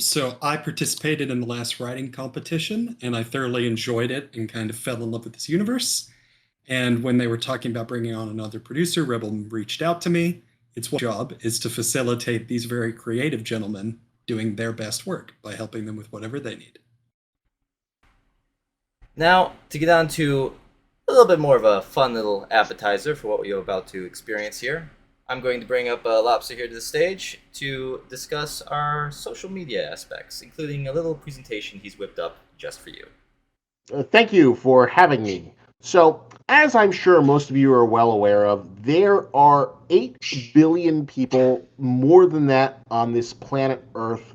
So I participated in the last writing competition and I thoroughly enjoyed it and kind of fell in love with this universe. And when they were talking about bringing on another producer, Rebel reached out to me. Its job is to facilitate these very creative gentlemen doing their best work by helping them with whatever they need. Now, to get on to a little bit more of a fun little appetizer for what we're about to experience here, I'm going to bring up Lobster here to the stage to discuss our social media aspects, including a little presentation he's whipped up just for you. Thank you for having me. So, as I'm sure most of you are well aware of, there are 8 billion people, more than that, on this planet Earth.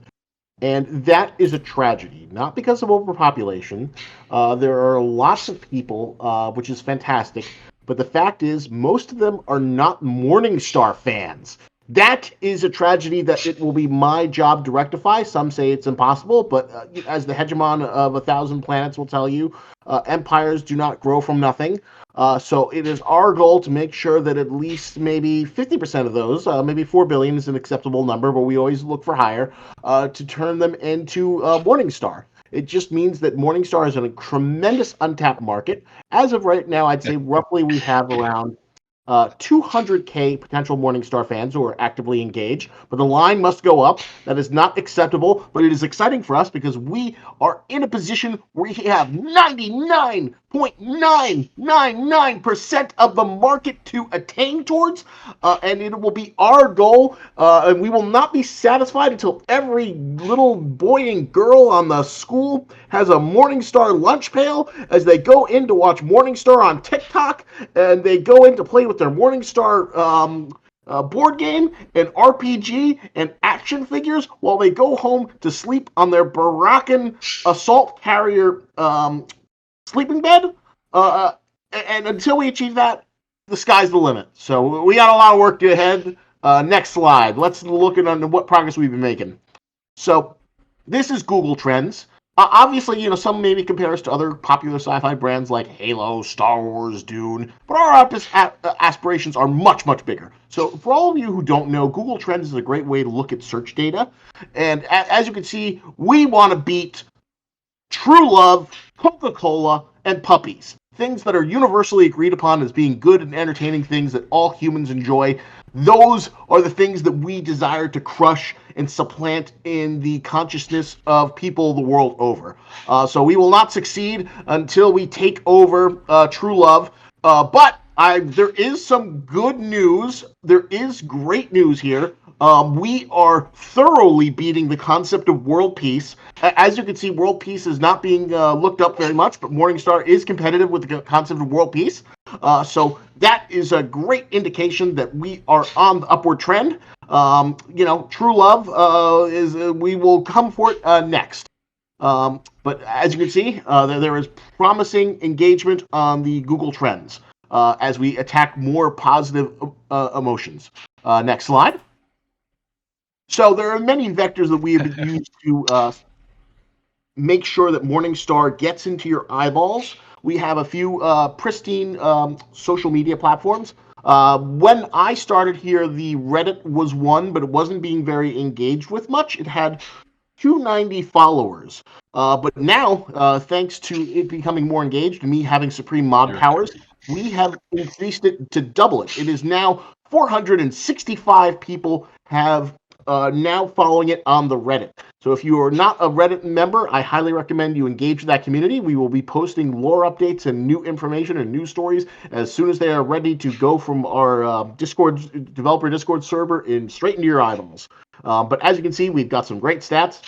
And that is a tragedy, not because of overpopulation. There are lots of people, which is fantastic. But the fact is, most of them are not Morningstar fans. That is a tragedy that it will be my job to rectify. Some say it's impossible, but as the hegemon of 1,000 planets will tell you, empires do not grow from nothing. So it is our goal to make sure that at least maybe 50% of those, maybe 4 billion is an acceptable number, but we always look for higher, to turn them into Morningstar. It just means that Morningstar is in a tremendous untapped market. As of right now, I'd say roughly we have around 200K potential Morningstar fans who are actively engaged, but the line must go up. That is not acceptable, but it is exciting for us because we are in a position where we have 99.999% of the market to attain towards, and it will be our goal, and we will not be satisfied until every little boy and girl on the school has a Morningstar lunch pail as they go in to watch Morningstar on TikTok, and they go in to play with their Morningstar board game and RPG and action figures while they go home to sleep on their Barackan assault carrier sleeping bed. And until we achieve that, the sky's the limit. So we got a lot of work ahead. Next slide. Let's look at what progress we've been making. So this is Google Trends. Obviously, some maybe compare us to other popular sci-fi brands like Halo, Star Wars, Dune, but our aspirations are much, much bigger. So for all of you who don't know, Google Trends is a great way to look at search data. And as you can see, we want to beat True Love, Coca-Cola, and puppies. Things that are universally agreed upon as being good and entertaining things that all humans enjoy. Those are the things that we desire to crush and supplant in the consciousness of people the world over. So we will not succeed until we take over True Love. But there is some good news. There is great news here. We are thoroughly beating the concept of world peace. As you can see, world peace is not being looked up very much, but Morningstar is competitive with the concept of world peace. So that is a great indication that we are on the upward trend. True Love we will come for it next. But as you can see, there is promising engagement on the Google Trends as we attack more positive emotions. Next slide. So there are many vectors that we have used to make sure that Morningstar gets into your eyeballs. We have a few pristine social media platforms. When I started here, the Reddit was one, but it wasn't being very engaged with much. It had 290 followers. But now, thanks to it becoming more engaged and me having supreme mod powers, we have increased it to double it. It is now 465 people have now following it on the Reddit. So if you are not a Reddit member, I highly recommend you engage with that community. We will be posting lore updates and new information and news stories as soon as they are ready to go from our developer Discord server straight into your eyeballs. But as you can see, we've got some great stats.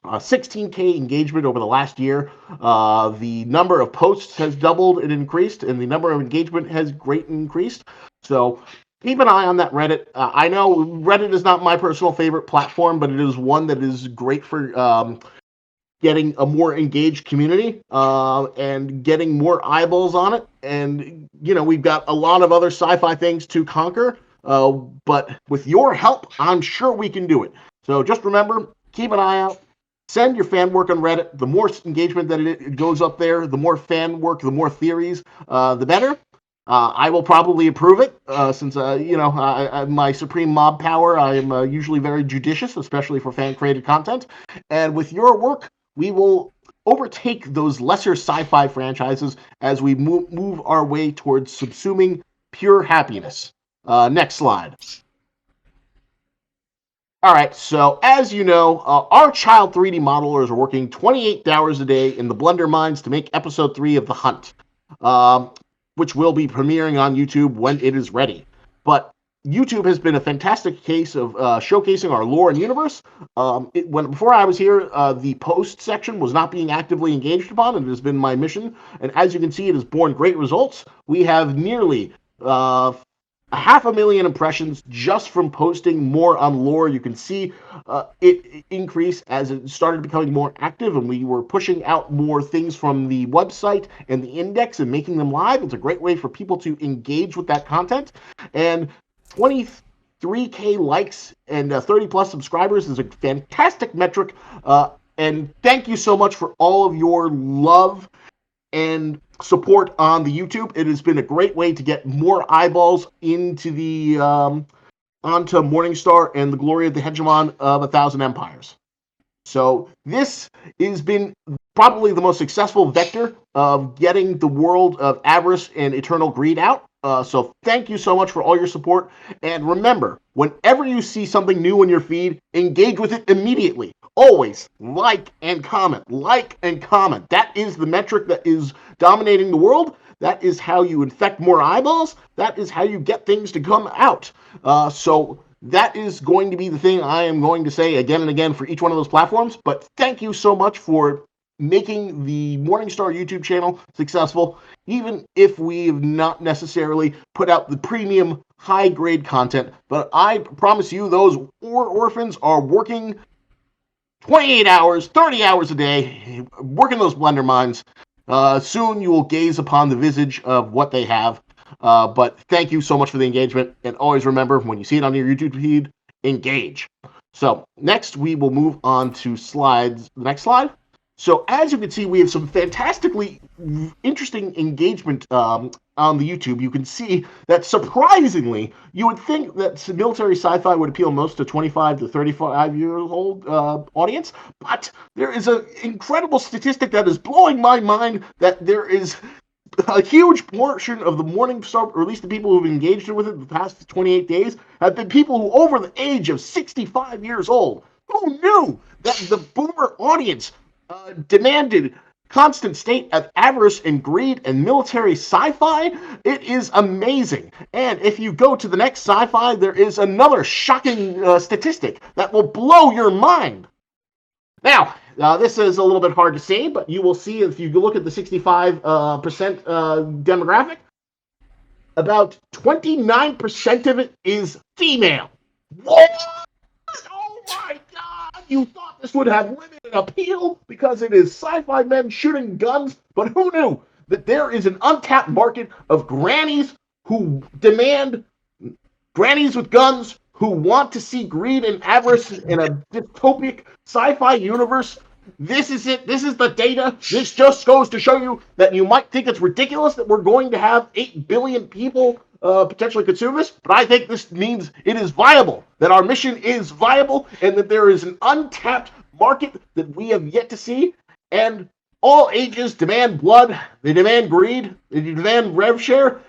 16K engagement over the last year. The number of posts has doubled and increased, and the number of engagement has greatly increased. So keep an eye on that Reddit. I know Reddit is not my personal favorite platform, but it is one that is great for getting a more engaged community and getting more eyeballs on it. And, we've got a lot of other sci-fi things to conquer, but with your help, I'm sure we can do it. So just remember, keep an eye out. Send your fan work on Reddit. The more engagement that it goes up there, the more fan work, the more theories, the better. I will probably approve it since, my supreme mob power, I am usually very judicious, especially for fan-created content. And with your work, we will overtake those lesser sci-fi franchises as we move our way towards subsuming pure happiness. Next slide. All right, so as you know, our child 3D modelers are working 28 hours a day in the Blender mines to make episode 3 of The Hunt, which will be premiering on YouTube when it is ready. But YouTube has been a fantastic case of showcasing our lore and universe. Before I was here, the post section was not being actively engaged upon, and it has been my mission. And as you can see, it has borne great results. We have nearly 500,000 impressions just from posting more on lore. You can see it increase as it started becoming more active, and we were pushing out more things from the website and the index and making them live. It's a great way for people to engage with that content. And 23K likes and 30 plus subscribers is a fantastic metric. And thank you so much for all of your love and support on the YouTube. It has been a great way to get more eyeballs into the onto Morningstar and the glory of the hegemon of 1,000 empires. So this has been probably the most successful vector of getting the world of avarice and eternal greed out. So thank you so much for all your support. And remember, whenever you see something new in your feed, engage with it immediately. Always like and comment. Like and comment. That is the metric that is dominating the world. That is how you infect more eyeballs. That is how you get things to come out. So that is going to be the thing I am going to say again and again for each one of those platforms. But thank you so much for making the Morningstar YouTube channel successful, even if we have not necessarily put out the premium high-grade content. But I promise you, those orphans are working 28 hours, 30 hours a day, working those Blender mines. Soon you will gaze upon the visage of what they have. But thank you so much for the engagement. And always remember, when you see it on your YouTube feed, engage. So next, we will move on to slides. The next slide. So as you can see, we have some fantastically interesting engagement on the YouTube. You can see that surprisingly, you would think that military sci-fi would appeal most to 25 to 35-year-old audience, but there is an incredible statistic that is blowing my mind that there is a huge portion of the Morningstar, or at least the people who've engaged with it the past 28 days, have been people who are over the age of 65 years old. Who knew that the boomer audience demanded constant state of avarice and greed and military sci-fi? It is amazing. And if you go to the next sci-fi, there is another shocking statistic that will blow your mind. Now, this is a little bit hard to see, but you will see if you look at the 65% demographic, about 29% of it is female. What? Oh my God! You thought this would have limited appeal because it is sci-fi men shooting guns, but who knew that there is an untapped market of grannies who demand grannies with guns who want to see greed and avarice in a dystopic sci-fi universe. This is it. This is the data. This just goes to show you that you might think it's ridiculous that we're going to have 8 billion people potentially consume this, but I think this means it is viable, that our mission is viable, and that there is an untapped market that we have yet to see, and all ages demand blood, they demand greed, they demand rev share.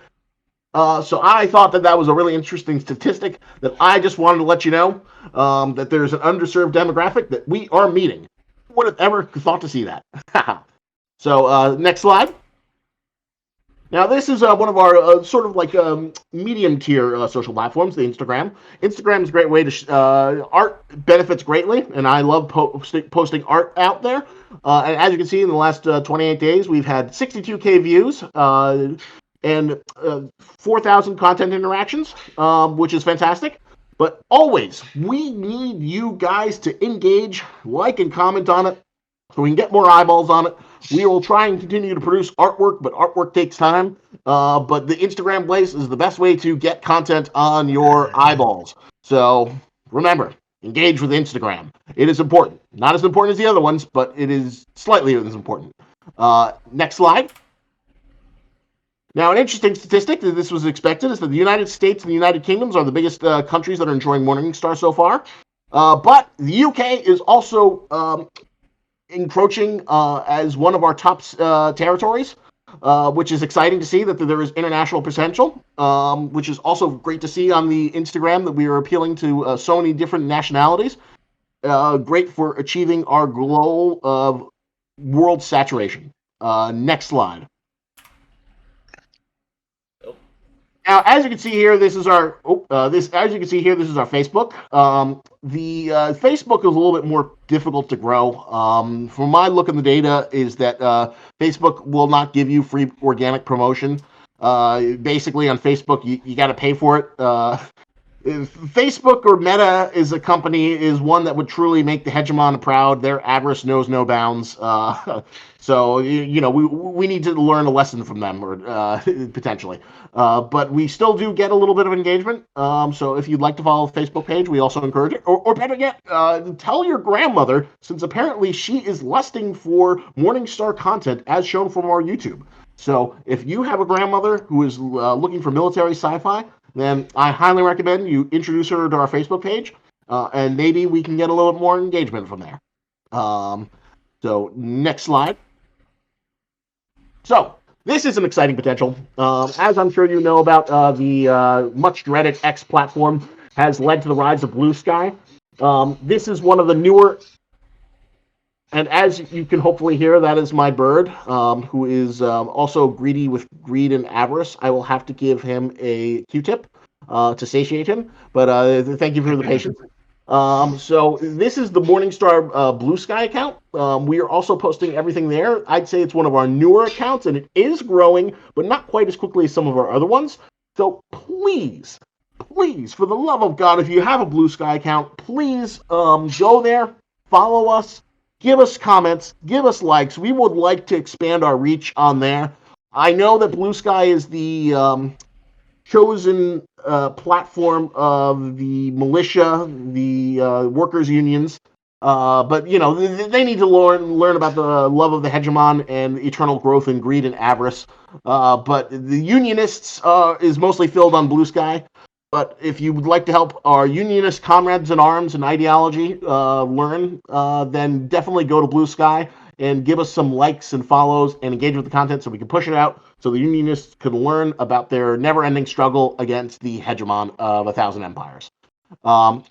So I thought that was a really interesting statistic that I just wanted to let you know, that there's an underserved demographic that we are meeting. Who would have ever thought to see that? So next slide. Now this is one of our sort of like medium tier social platforms, the Instagram. Instagram is a great way to art benefits greatly, and I love posting art out there. And as you can see, in the last 28 days, we've had 62K views and 4,000 content interactions, which is fantastic. But always, we need you guys to engage, like, and comment on it so we can get more eyeballs on it. We will try and continue to produce artwork, but artwork takes time. But the Instagram place is the best way to get content on your eyeballs. So remember, engage with Instagram. It is important. Not as important as the other ones, but it is slightly as important. Next slide. Now, an interesting statistic that this was expected is that the United States and the United Kingdoms are the biggest countries that are enjoying Morningstar so far. But the UK is also encroaching as one of our top territories, which is exciting to see that there is international potential, which is also great to see on the Instagram that we are appealing to so many different nationalities. Great for achieving our goal of world saturation. Next slide. Now, as you can see here, this is our Facebook. The Facebook is a little bit more difficult to grow. From my look in the data, is that Facebook will not give you free organic promotion. Basically, on Facebook, you got to pay for it. If Facebook or Meta is a company, is one that would truly make the hegemon proud. Their avarice knows no bounds. So we need to learn a lesson from them, or potentially. But we still do get a little bit of engagement. So if you'd like to follow the Facebook page, we also encourage it. Or better yet, tell your grandmother, since apparently she is lusting for Morningstar content as shown from our YouTube. So if you have a grandmother who is looking for military sci-fi, then I highly recommend you introduce her to our Facebook page, and maybe we can get a little bit more engagement from there. So next slide. So this is an exciting potential. As I'm sure you know about, the much dreaded X platform has led to the rise of Blue Sky. This is one of the newer, and as you can hopefully hear, that is my bird, who is also greedy with greed and avarice. I will have to give him a Q-tip to satiate him, but thank you for the patience. So this is the Morningstar Blue Sky account. We are also posting everything there. I'd say it's one of our newer accounts, and it is growing, but not quite as quickly as some of our other ones. So please, for the love of God, if you have a Blue Sky account, please go there, follow us, give us comments, give us likes. We would like to expand our reach on there. I know that Blue Sky is the chosen platform of the militia, the workers' unions, but they need to learn about the love of the hegemon and eternal growth and greed and avarice. But the unionists is mostly filled on Blue Sky. But if you would like to help our unionist comrades in arms and ideology learn, then definitely go to Blue Sky and give us some likes and follows and engage with the content so we can push it out so the unionists can learn about their never-ending struggle against the hegemon of 1,000 empires.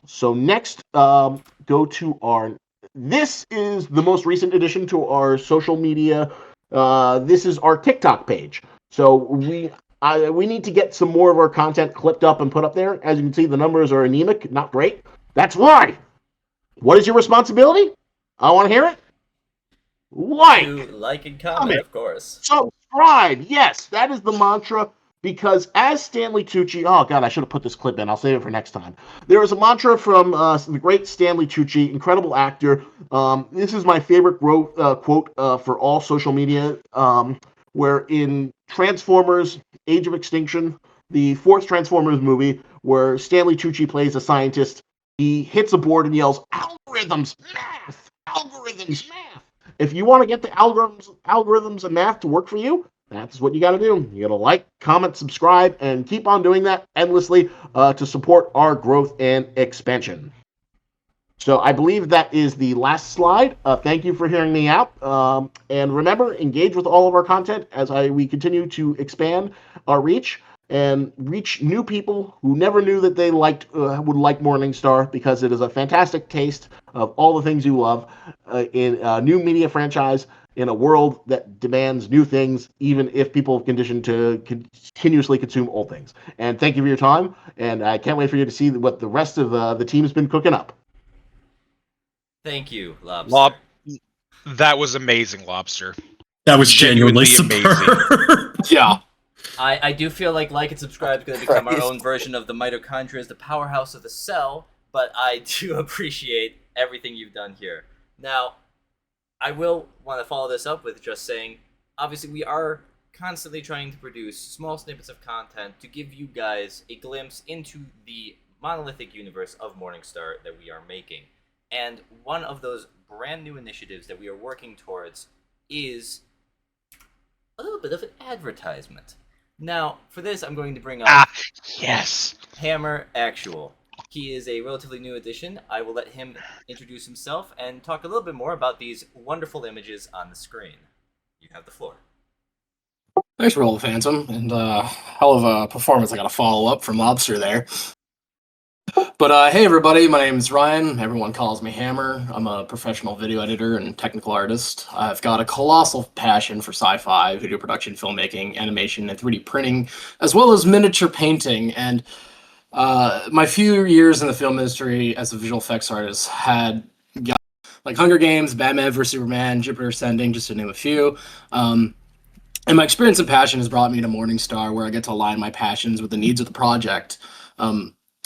So next, go to our... This is the most recent addition to our social media. This is our TikTok page. So we need to get some more of our content clipped up and put up there. As you can see, the numbers are anemic, not great. That's why. What is your responsibility? I want to hear it. Like and comment, of course. Subscribe. Yes, that is the mantra. Because as Stanley Tucci, oh God, I should have put this clip in. I'll save it for next time. There is a mantra from the great Stanley Tucci, incredible actor. This is my favorite quote for all social media. Where in Transformers: Age of Extinction, the fourth Transformers movie, where Stanley Tucci plays a scientist, he hits a board and yells, "Algorithms, math! Algorithms, math!" If you want to get the algorithms and math to work for you, that's what you got to do. You got to like, comment, subscribe, and keep on doing that endlessly to support our growth and expansion. So I believe that is the last slide. Thank you for hearing me out. And remember, engage with all of our content as we continue to expand our reach and reach new people who never knew that they would like Morningstar, because it is a fantastic taste of all the things you love in a new media franchise in a world that demands new things, even if people are conditioned to continuously consume old things. And thank you for your time, and I can't wait for you to see what the rest of the team's been cooking up. Thank you, Lobster. That was amazing, Lobster. That was genuinely superb. Yeah. I do feel like and subscribe is going to become our own version of the mitochondria as the powerhouse of the cell, but I do appreciate everything you've done here. Now, I will want to follow this up with just saying, obviously we are constantly trying to produce small snippets of content to give you guys a glimpse into the monolithic universe of Morningstar that we are making. And one of those brand new initiatives that we are working towards is a little bit of an advertisement. Now, for this, I'm going to bring up Ah, yes. Hammer Actual. He is a relatively new addition. I will let him introduce himself and talk a little bit more about these wonderful images on the screen. You have the floor. Thanks for all the Phantom, and hell of a performance. I got a follow up from Lobster there. But hey, everybody, my name is Ryan. Everyone calls me Hammer. I'm a professional video editor and technical artist. I've got a colossal passion for sci-fi, video production, filmmaking, animation, and 3D printing, as well as miniature painting. And my few years in the film industry as a visual effects artist had got like Hunger Games, Batman vs Superman, Jupiter Ascending, just to name a few. And my experience and passion has brought me to Morningstar, where I get to align my passions with the needs of the project.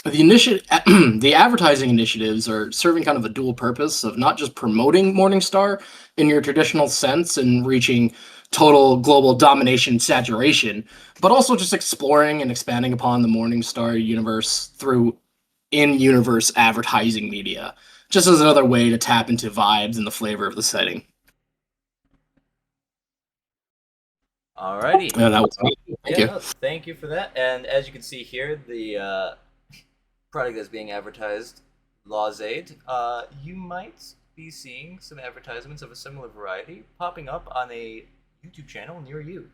The advertising initiatives are serving kind of a dual purpose of not just promoting Morningstar in your traditional sense and reaching total global domination saturation, but also just exploring and expanding upon the Morningstar universe through in-universe advertising media, just as another way to tap into vibes and the flavor of the setting. Alrighty. Yeah, that was thank you. No, thank you for that. And as you can see here, the product that's being advertised, Law's Aid, you might be seeing some advertisements of a similar variety popping up on a YouTube channel near you.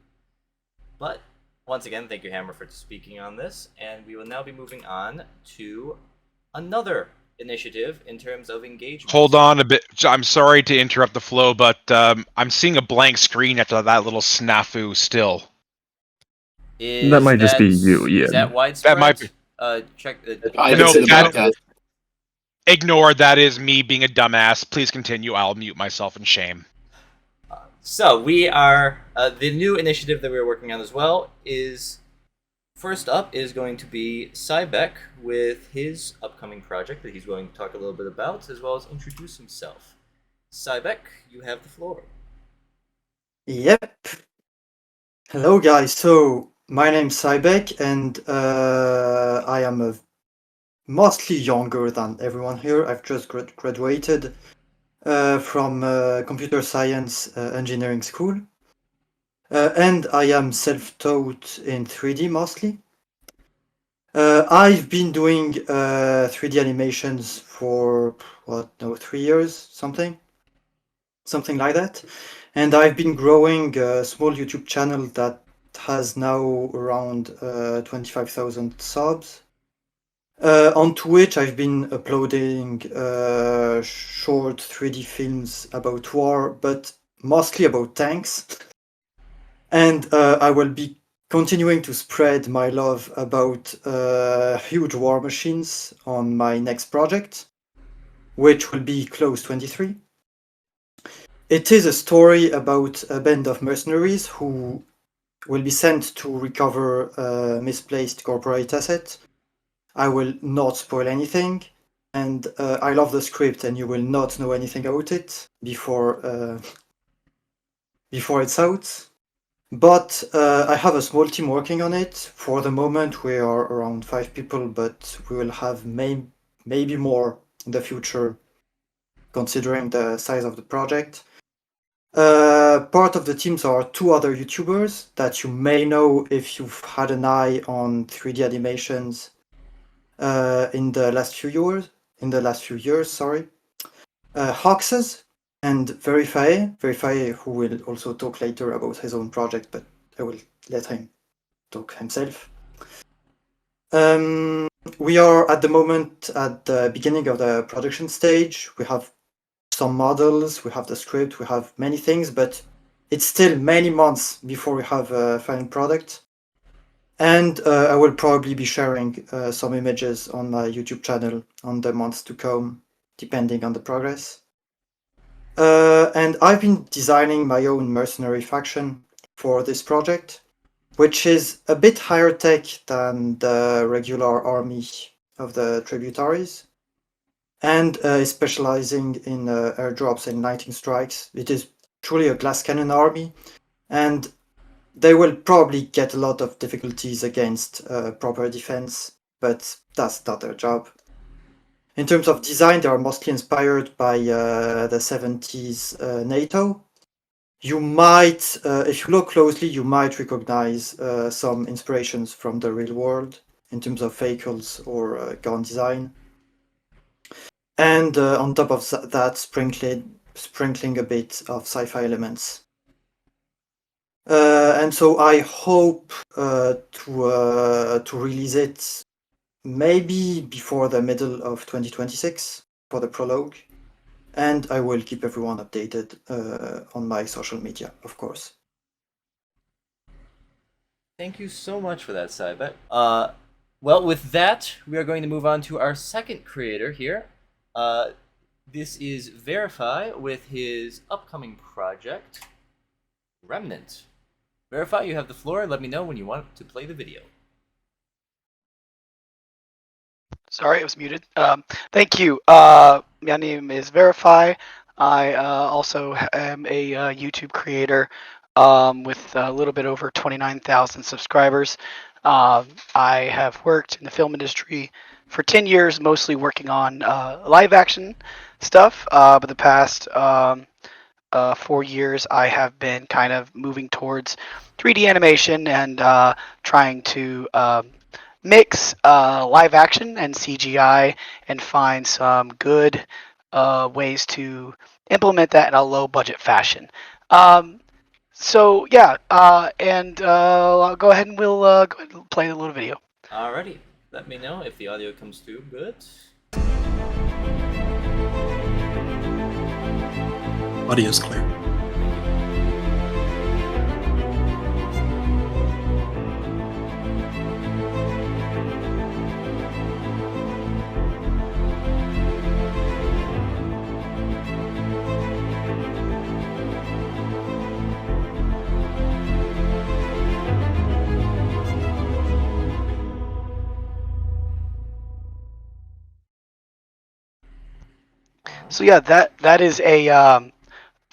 But once again, thank you, Hammer, for speaking on this. And we will now be moving on to another initiative in terms of engagement. Hold on a bit. I'm sorry to interrupt the flow, but I'm seeing a blank screen after that little snafu still. That might just be you, Is that Ian. widespread? That might be. Check. I No, did say the that- podcast. Ignore, that is me being a dumbass. Please continue. I'll mute myself in shame. So we are the new initiative that we're working on as well is first up is going to be Cybeck with his upcoming project that he's going to talk a little bit about as well as introduce himself. Cybeck, you have the floor. Yep. Hello, guys. So my name's Cybeck, and I am mostly younger than everyone here. I've just graduated from computer science engineering school, and I am self-taught in 3D mostly. I've been doing 3D animations for 3 years, something like that. And I've been growing a small YouTube channel that has now around 25,000 subs. On Twitch, I've been uploading short 3D films about war, but mostly about tanks. And I will be continuing to spread my love about huge war machines on my next project, which will be Close 23. It is a story about a band of mercenaries who will be sent to recover a misplaced corporate asset. I will not spoil anything, and I love the script, and you will not know anything about it before it's out. But I have a small team working on it. For the moment, we are around 5 people, but we will have maybe more in the future, considering the size of the project. Part of the teams are 2 other YouTubers that you may know if you've had an eye on 3D animations in the last few years. Hoxes and Verify, who will also talk later about his own project, but I will let him talk himself. We are at the moment at the beginning of the production stage. We have some models, we have the script, we have many things, but it's still many months before we have a final product. And I will probably be sharing some images on my YouTube channel on the months to come, depending on the progress. And I've been designing my own mercenary faction for this project, which is a bit higher tech than the regular army of the tributaries, and is specializing in airdrops and lightning strikes. It is truly a glass cannon army, and they will probably get a lot of difficulties against proper defense, but that's not their job. In terms of design, they are mostly inspired by the 70s NATO. you might, if you look closely, you might recognize some inspirations from the real world in terms of vehicles or gun design. And on top of that, sprinkling a bit of sci-fi elements. And so I hope to release it maybe before the middle of 2026 for the prologue. And I will keep everyone updated on my social media, of course. Thank you so much for that, Cybet. Well, with that, we are going to move on to our second creator here. This is Verify with his upcoming project, Remnant. Verify, you have the floor. Let me know when you want to play the video. Sorry, it was muted. Thank you. My name is Verify. I also am a YouTube creator with a little bit over 29,000 subscribers. I have worked in the film industry for 10 years, mostly working on live action stuff. But the past 4 years, I have been kind of moving towards 3D animation and trying to mix live action and CGI and find some good ways to implement that in a low budget fashion. So yeah, and I'll go ahead and we'll go ahead and play a little video. Alrighty, let me know if the audio comes through good. Audio's clear. So yeah, that is a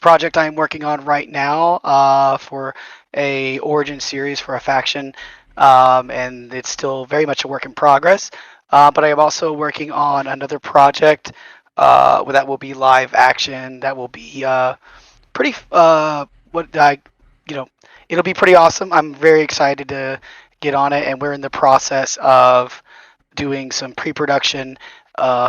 project I'm working on right now for a origin series for a faction, and it's still very much a work in progress. But I am also working on another project that will be live action. That will be pretty it'll be pretty awesome. I'm very excited to get on it, and we're in the process of doing some pre-production,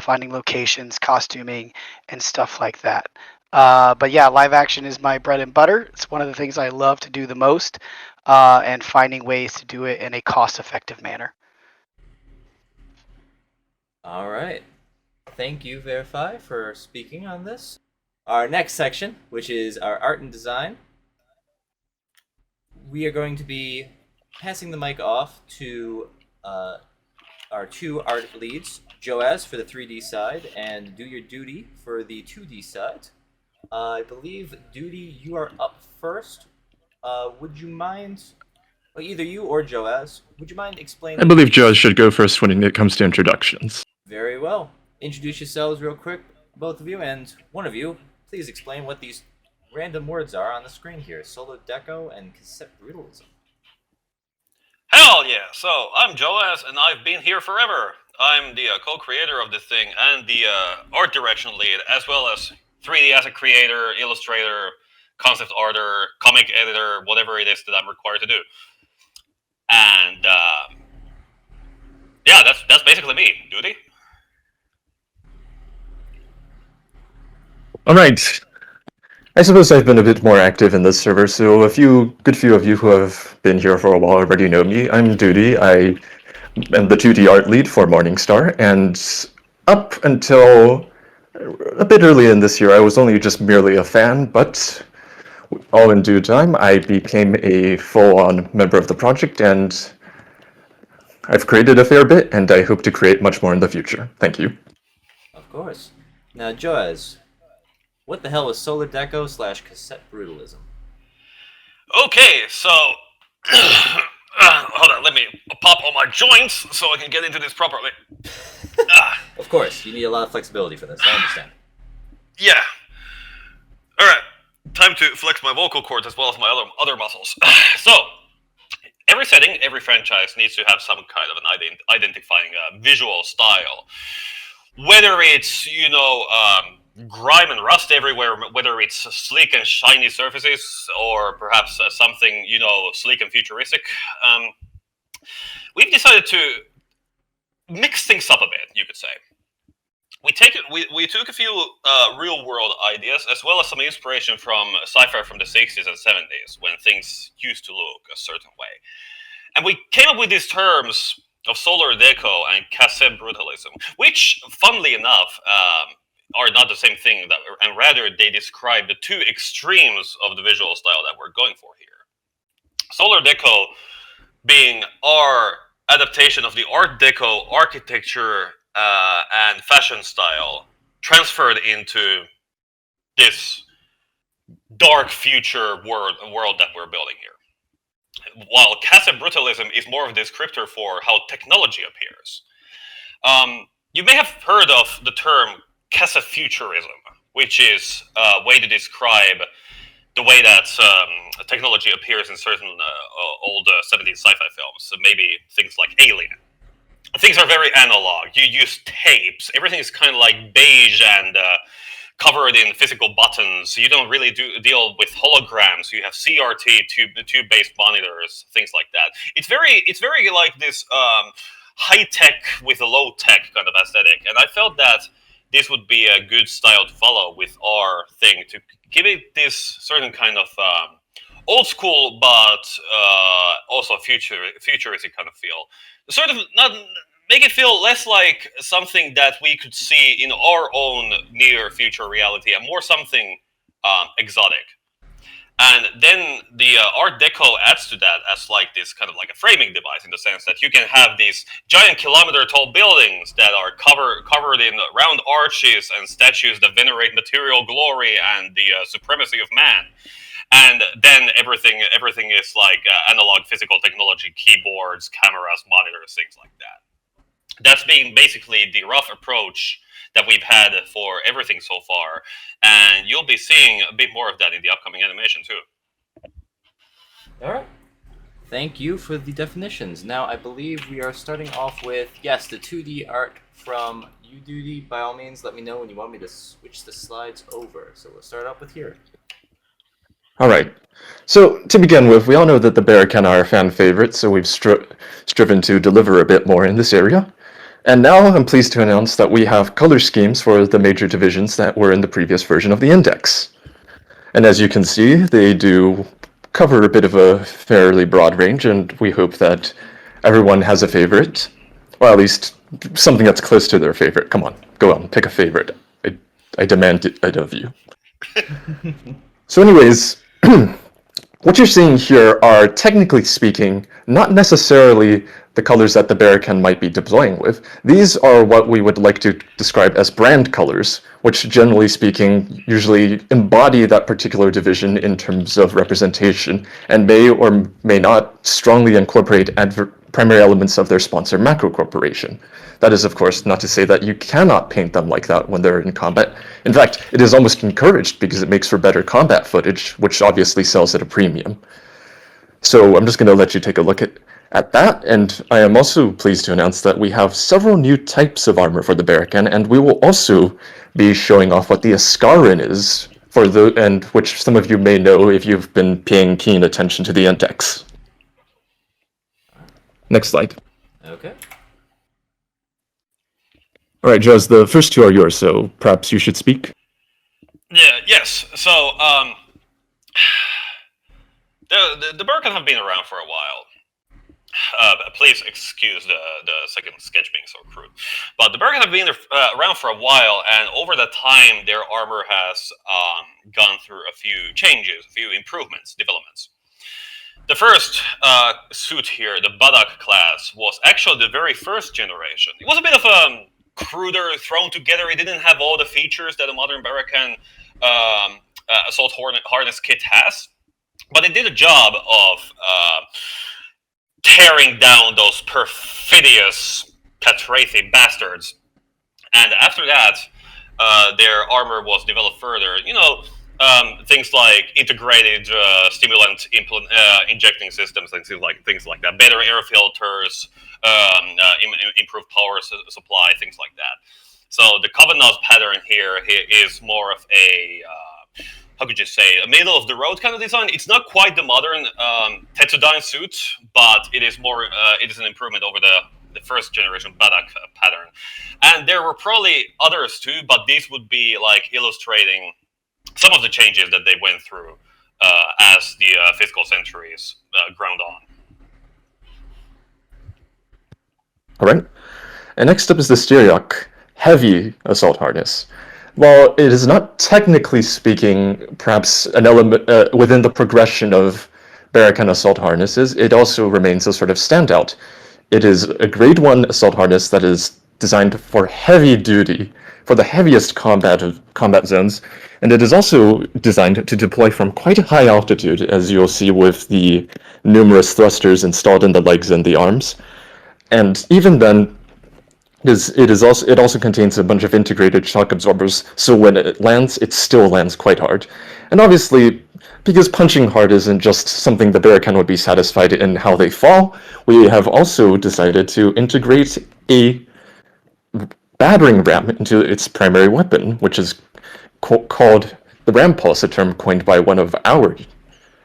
finding locations, costuming, and stuff like that. But yeah, live action is my bread and butter. It's one of the things I love to do the most, and finding ways to do it in a cost-effective manner. All right. Thank you, Verify, for speaking on this. Our next section, which is our art and design, we are going to be passing the mic off to our two art leads, Joaz for the 3D side and Do Your Duty for the 2D side. I believe, Duty, you are up first. Would you mind, well, either you or Joaz, would you mind explaining? I believe Joe should go first when it comes to introductions. Very well. Introduce yourselves real quick, both of you, and one of you, please explain what these random words are on the screen here. Solo Deco and Cassette Brutalism. Hell yeah! So, I'm Joaz, and I've been here forever. I'm the co-creator of this thing and the art direction lead, as well as 3D asset creator, illustrator, concept arter, comic editor, whatever it is that I'm required to do. And yeah, that's basically me. Duty. All right. I suppose I've been a bit more active in this server, so good few of you who have been here for a while already know me. I'm Duty. I am the 2D art lead for Morningstar, and up until a bit early in this year, I was only just merely a fan, but all in due time, I became a full-on member of the project, and I've created a fair bit, and I hope to create much more in the future. Thank you. Of course. Now, Joaz, what the hell is Solar Deco / Cassette Brutalism? Okay, so hold on, let me pop all my joints so I can get into this properly. Of course, you need a lot of flexibility for this. I understand. Yeah. All right, time to flex my vocal cords as well as my other muscles. So, every setting, every franchise needs to have some kind of an identifying visual style. Whether it's, grime and rust everywhere, whether it's sleek and shiny surfaces or perhaps something, sleek and futuristic. We've decided to mix things up a bit, you could say. We took a few real world ideas as well as some inspiration from sci-fi from the 60s and 70s when things used to look a certain way. And we came up with these terms of solar deco and cassette brutalism, which, funnily enough, are not the same thing, and rather they describe the two extremes of the visual style that we're going for here. Solar deco being our adaptation of the Art Deco architecture and fashion style transferred into this dark future world that we're building here. While cassette brutalism is more of a descriptor for how technology appears. You may have heard of the term cassette futurism, which is a way to describe the way that technology appears in certain old 70s sci-fi films. So maybe things like Alien. Things are very analog. You use tapes. Everything is kind of like beige and covered in physical buttons. You don't really deal with holograms. You have CRT tube-based monitors, things like that. It's very like this high tech with a low tech kind of aesthetic, and I felt that this would be a good style to follow with our thing to give it this certain kind of old school but also futuristic kind of feel. Sort of not make it feel less like something that we could see in our own near future reality and more something exotic. And then the Art Deco adds to that as like this kind of like a framing device in the sense that you can have these giant kilometer-tall buildings that are covered in round arches and statues that venerate material glory and the supremacy of man. And then everything is like analog physical technology, keyboards, cameras, monitors, things like that. That's been basically the rough approach that we've had for everything so far, and you'll be seeing a bit more of that in the upcoming animation too. All right. Thank you for the definitions. Now, I believe we are starting off with, yes, the 2D art from you, Duty. By all means, let me know when you want me to switch the slides over. So we'll start off with here. All right. So to begin with, we all know that the Barracan are a fan favorite, so we've striven to deliver a bit more in this area. And now I'm pleased to announce that we have color schemes for the major divisions that were in the previous version of the index. And as you can see, they do cover a bit of a fairly broad range, and we hope that everyone has a favorite, or at least something that's close to their favorite. Come on, go on, pick a favorite. I demand it of you. So anyways, what you're seeing here are, technically speaking, not necessarily the colors that the Barracan might be deploying with. These are what we would like to describe as brand colors, which generally speaking usually embody that particular division in terms of representation and may or may not strongly incorporate primary elements of their sponsor Macro Corporation. That is, of course, not to say that you cannot paint them like that when they're in combat. In fact, it is almost encouraged because it makes for better combat footage, which obviously sells at a premium. So I'm just going to let you take a look at that, and I am also pleased to announce that we have several new types of armor for the Barracan, and we will also be showing off what the Askarin is, and which some of you may know if you've been paying keen attention to the index. Next slide. Okay. All right, Joz, the first two are yours, so perhaps you should speak. Yes. So the Barracan have been around for a while. Please excuse the second sketch being so crude. But the Barracan have been around for a while, and over that time, their armor has gone through a few changes, a few improvements, developments. The first suit here, the Badak class, was actually the very first generation. It was a bit of a cruder, thrown together. It didn't have all the features that a modern Barracan assault harness kit has, but it did a job of tearing down those perfidious Patrathi bastards. And after that, their armor was developed further. Things like integrated stimulant injecting systems and things like that. Better air filters, improved power supply, things like that. So the Covenant pattern here is more of a how could you say, a middle of the road kind of design. It's not quite the modern Tetsudan suit, but it is more. It is an improvement over the first generation Badak pattern. And there were probably others too, but these would be like illustrating some of the changes that they went through as the fiscal centuries ground on. All right. And next up is the Styriok heavy assault harness. While it is not technically speaking perhaps an element within the progression of Barakan assault harnesses, it also remains a sort of standout. It is a grade 1 assault harness that is designed for heavy duty, for the heaviest combat zones, and it is also designed to deploy from quite a high altitude, as you'll see with the numerous thrusters installed in the legs and the arms. And even then, it also contains a bunch of integrated shock absorbers, so when it lands, it still lands quite hard. And obviously, because punching hard isn't just something the Barakan would be satisfied in how they fall, we have also decided to integrate a battering ram into its primary weapon, which is called the Ram Pulse, a term coined by one of our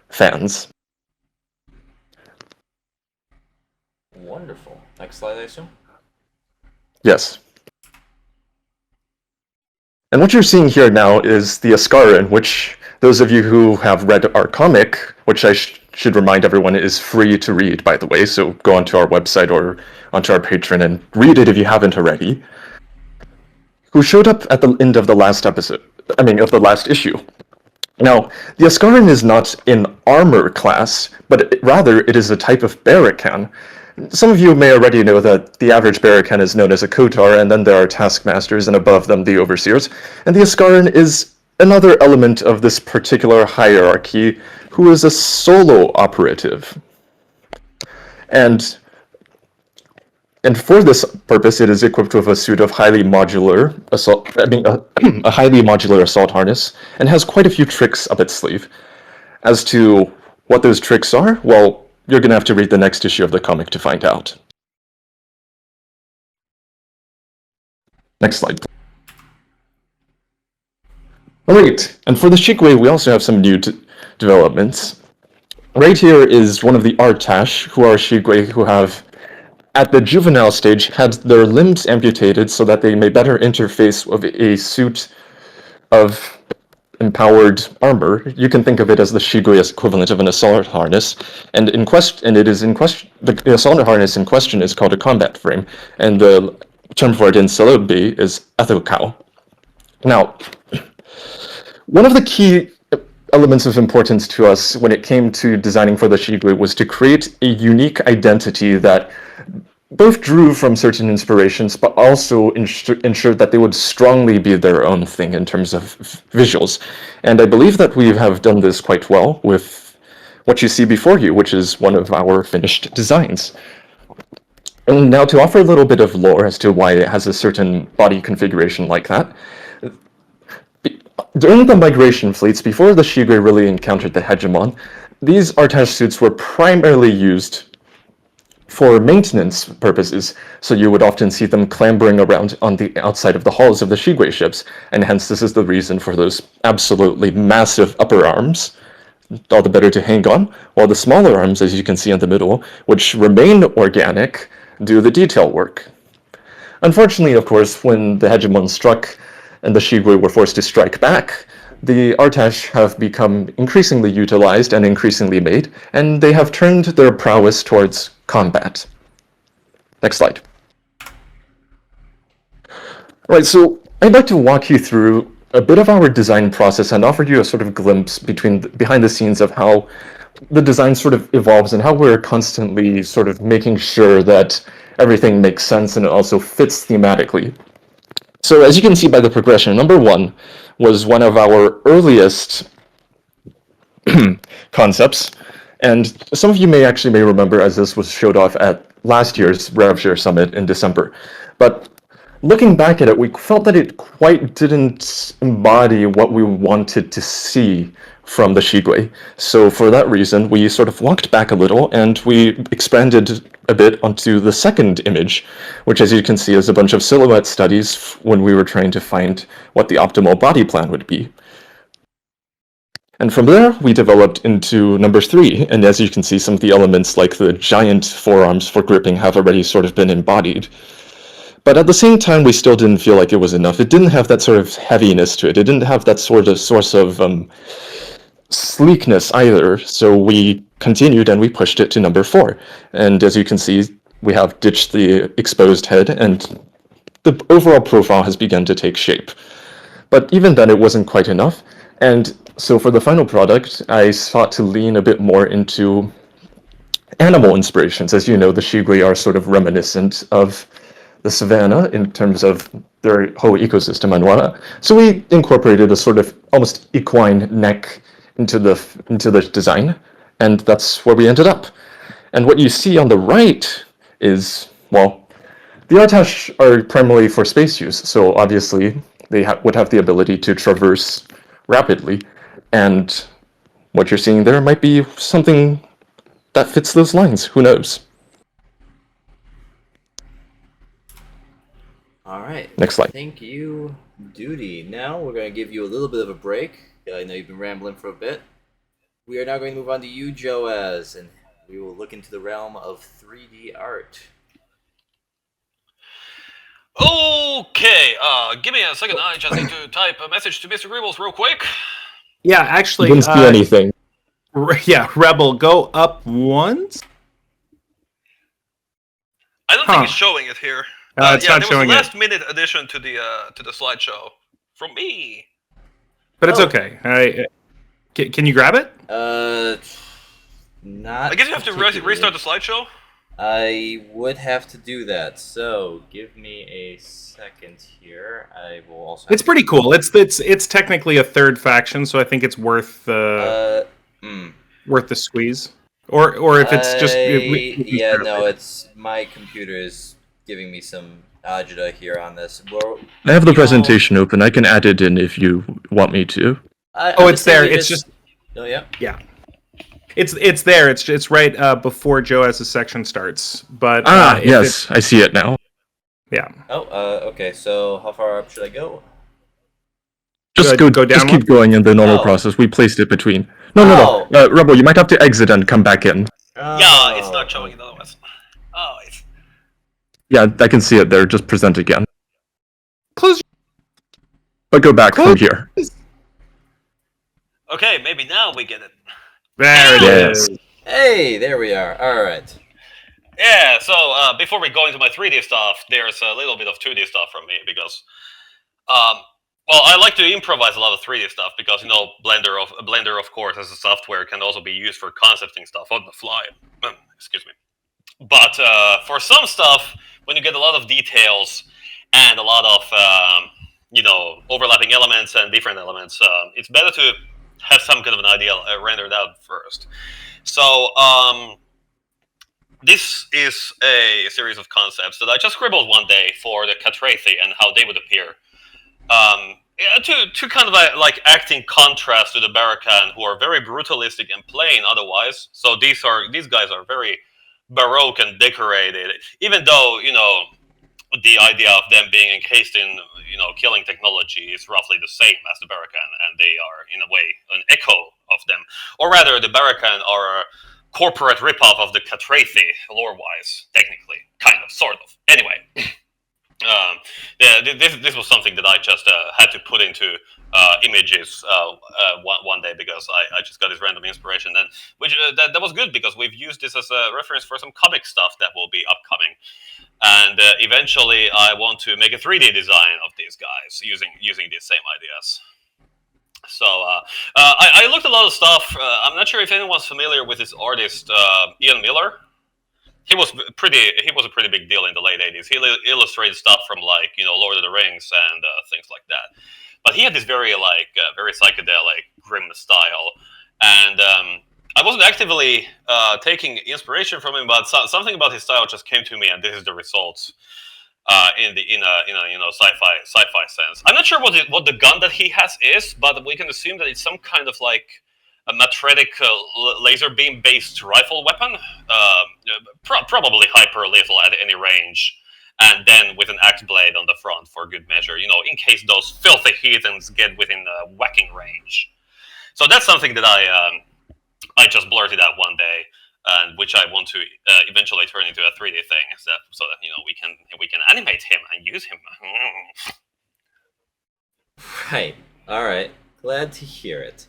fans. Wonderful. Next slide, I assume? Yes. And what you're seeing here now is the Askaran, which those of you who have read our comic, which I should remind everyone is free to read, by the way, so go onto our website or onto our Patreon and read it if you haven't already, who showed up at the end of the last episode, of the last issue. Now, the Askaran is not an armor class, but rather it is a type of Barakan. Some of you may already know that the average Barakan is known as a Kotar, and then there are Taskmasters, and above them the Overseers, and the Askaran is another element of this particular hierarchy who is a solo operative. And for this purpose, it is equipped with a suit of highly modular assault, a highly modular assault harness, and has quite a few tricks up its sleeve. As to what those tricks are, well, you're going to have to read the next issue of the comic to find out. Next slide. Alright, and for the Shigwe, we also have some new developments. Right here is one of the Artash, who are Shigwe who have, at the juvenile stage, had their limbs amputated so that they may better interface with a suit of empowered armor. You can think of it as the Shigue's equivalent of an assault harness, and the assault harness in question is called a combat frame, and the term for it in Celebi is Ethokau. Now, one of the key elements of importance to us when it came to designing for the Shigue was to create a unique identity that both drew from certain inspirations, but also ensured that they would strongly be their own thing in terms of visuals. And I believe that we have done this quite well with what you see before you, which is one of our finished designs. And now to offer a little bit of lore as to why it has a certain body configuration like that. During the migration fleets, before the Shigwe really encountered the Hegemon, these Artash suits were primarily used for maintenance purposes, so you would often see them clambering around on the outside of the hulls of the Shigwe ships, and hence this is the reason for those absolutely massive upper arms, all the better to hang on, while the smaller arms, as you can see in the middle, which remain organic, do the detail work. Unfortunately, of course, when the Hegemon struck and the Shigwe were forced to strike back, the Artash have become increasingly utilized and increasingly made, and they have turned their prowess towards combat. Next slide. Alright, so I'd like to walk you through a bit of our design process and offer you a sort of glimpse behind the scenes of how the design sort of evolves and how we're constantly sort of making sure that everything makes sense and it also fits thematically. So as you can see by the progression, number 1 was one of our earliest concepts, and some of you may remember as this was showed off at last year's RevShare Summit in December. But looking back at it, we felt that it quite didn't embody what we wanted to see from the Shigui. So for that reason, we sort of walked back a little and we expanded a bit onto the second image, which, as you can see, is a bunch of silhouette studies when we were trying to find what the optimal body plan would be. And from there, we developed into number 3, and as you can see, some of the elements like the giant forearms for gripping have already sort of been embodied. But at the same time, we still didn't feel like it was enough. It didn't have that sort of heaviness to it. It didn't have that sort of source of sleekness either. So we continued and we pushed it to number 4. And as you can see, we have ditched the exposed head, and the overall profile has begun to take shape. But even then, it wasn't quite enough. And so for the final product, I sought to lean a bit more into animal inspirations. As you know, the Shigui are sort of reminiscent of the savanna in terms of their whole ecosystem and whatnot. So we incorporated a sort of almost equine neck into the design, and that's where we ended up. And what you see on the right is, well, the Artash are primarily for space use, so obviously they would have the ability to traverse rapidly, and what you're seeing there might be something that fits those lines. Who knows? All right. Next slide. Thank you, Duty. Now we're going to give you a little bit of a break. I know you've been rambling for a bit. We are now going to move on to you, Joaz, and we will look into the realm of 3D art. Okay, give me a second. I just need to type a message to Mr. Gribbles real quick. Yeah, actually, You didn't see anything. Yeah, Rebel, go up once. I don't think it's showing it here. It's not there showing was a it. last-minute addition to the slideshow from me. But it's okay. Can you grab it? Not. I guess you have to restart the slideshow. I would have to do that. So give me a second here. I will also. It's pretty cool. It's technically a third faction, so I think it's worth the worth the squeeze. Or if it's just it's my computer is giving me some agita here on this. Well, I have the presentation open. I can add it in if you want me to. It's there. It's just. Oh yeah. Yeah. It's there. It's right before Joaz's section starts. But yes, I see it now. Yeah. Oh, okay. So how far up should I go? Just go down. Just keep going in the normal process. We placed it between. No. Rebel, you might have to exit and come back in. Yeah, it's not showing it otherwise. Oh, it's. Yeah, I can see it there. Just present again. Close. But go back from here. Okay, maybe now we get it. There it is. Hey, there we are. All right. Yeah, so before we go into my 3D stuff, there's a little bit of 2D stuff from me because, well, I like to improvise a lot of 3D stuff because, you know, Blender, of course, as a software, can also be used for concepting stuff on the fly. Excuse me. But for some stuff, when you get a lot of details and a lot of, you know, overlapping elements and different elements, it's better to have some kind of an idea rendered out first. So this is a series of concepts that I just scribbled one day for the Catrathy and how they would appear. To kind of like act in contrast to the Barakan, who are very brutalistic and plain otherwise. So these guys are very baroque and decorated, even though, you know, the idea of them being encased in, you know, killing technology is roughly the same as the Barakan, and they are, in a way, an echo of them. Or rather, the Barakan are a corporate ripoff of the Catrathy, lore-wise, technically. Kind of, sort of. Anyway. This was something that I just had to put into images one day because I just got this random inspiration, and which that was good because we've used this as a reference for some comic stuff that will be upcoming. And eventually, I want to make a 3D design of these guys using these same ideas. So I looked at a lot of stuff. I'm not sure if anyone's familiar with this artist, Ian Miller. He was a pretty big deal in the late 80s. He illustrated stuff from, like, you know, Lord of the Rings and things like that. But he had this very psychedelic, grim style. And I wasn't actively taking inspiration from him, but something about his style just came to me, and this is the results. in a sci-fi sense. I'm not sure what the gun that he has is, but we can assume that it's some kind of like a matritic laser beam based rifle weapon, probably hyper lethal at any range, and then with an axe blade on the front for good measure, in case those filthy heathens get within whacking range. So that's something that I just blurted out one day, and which I want to eventually turn into a 3D thing, so that we can animate him and use him. Right. All right. Glad to hear it.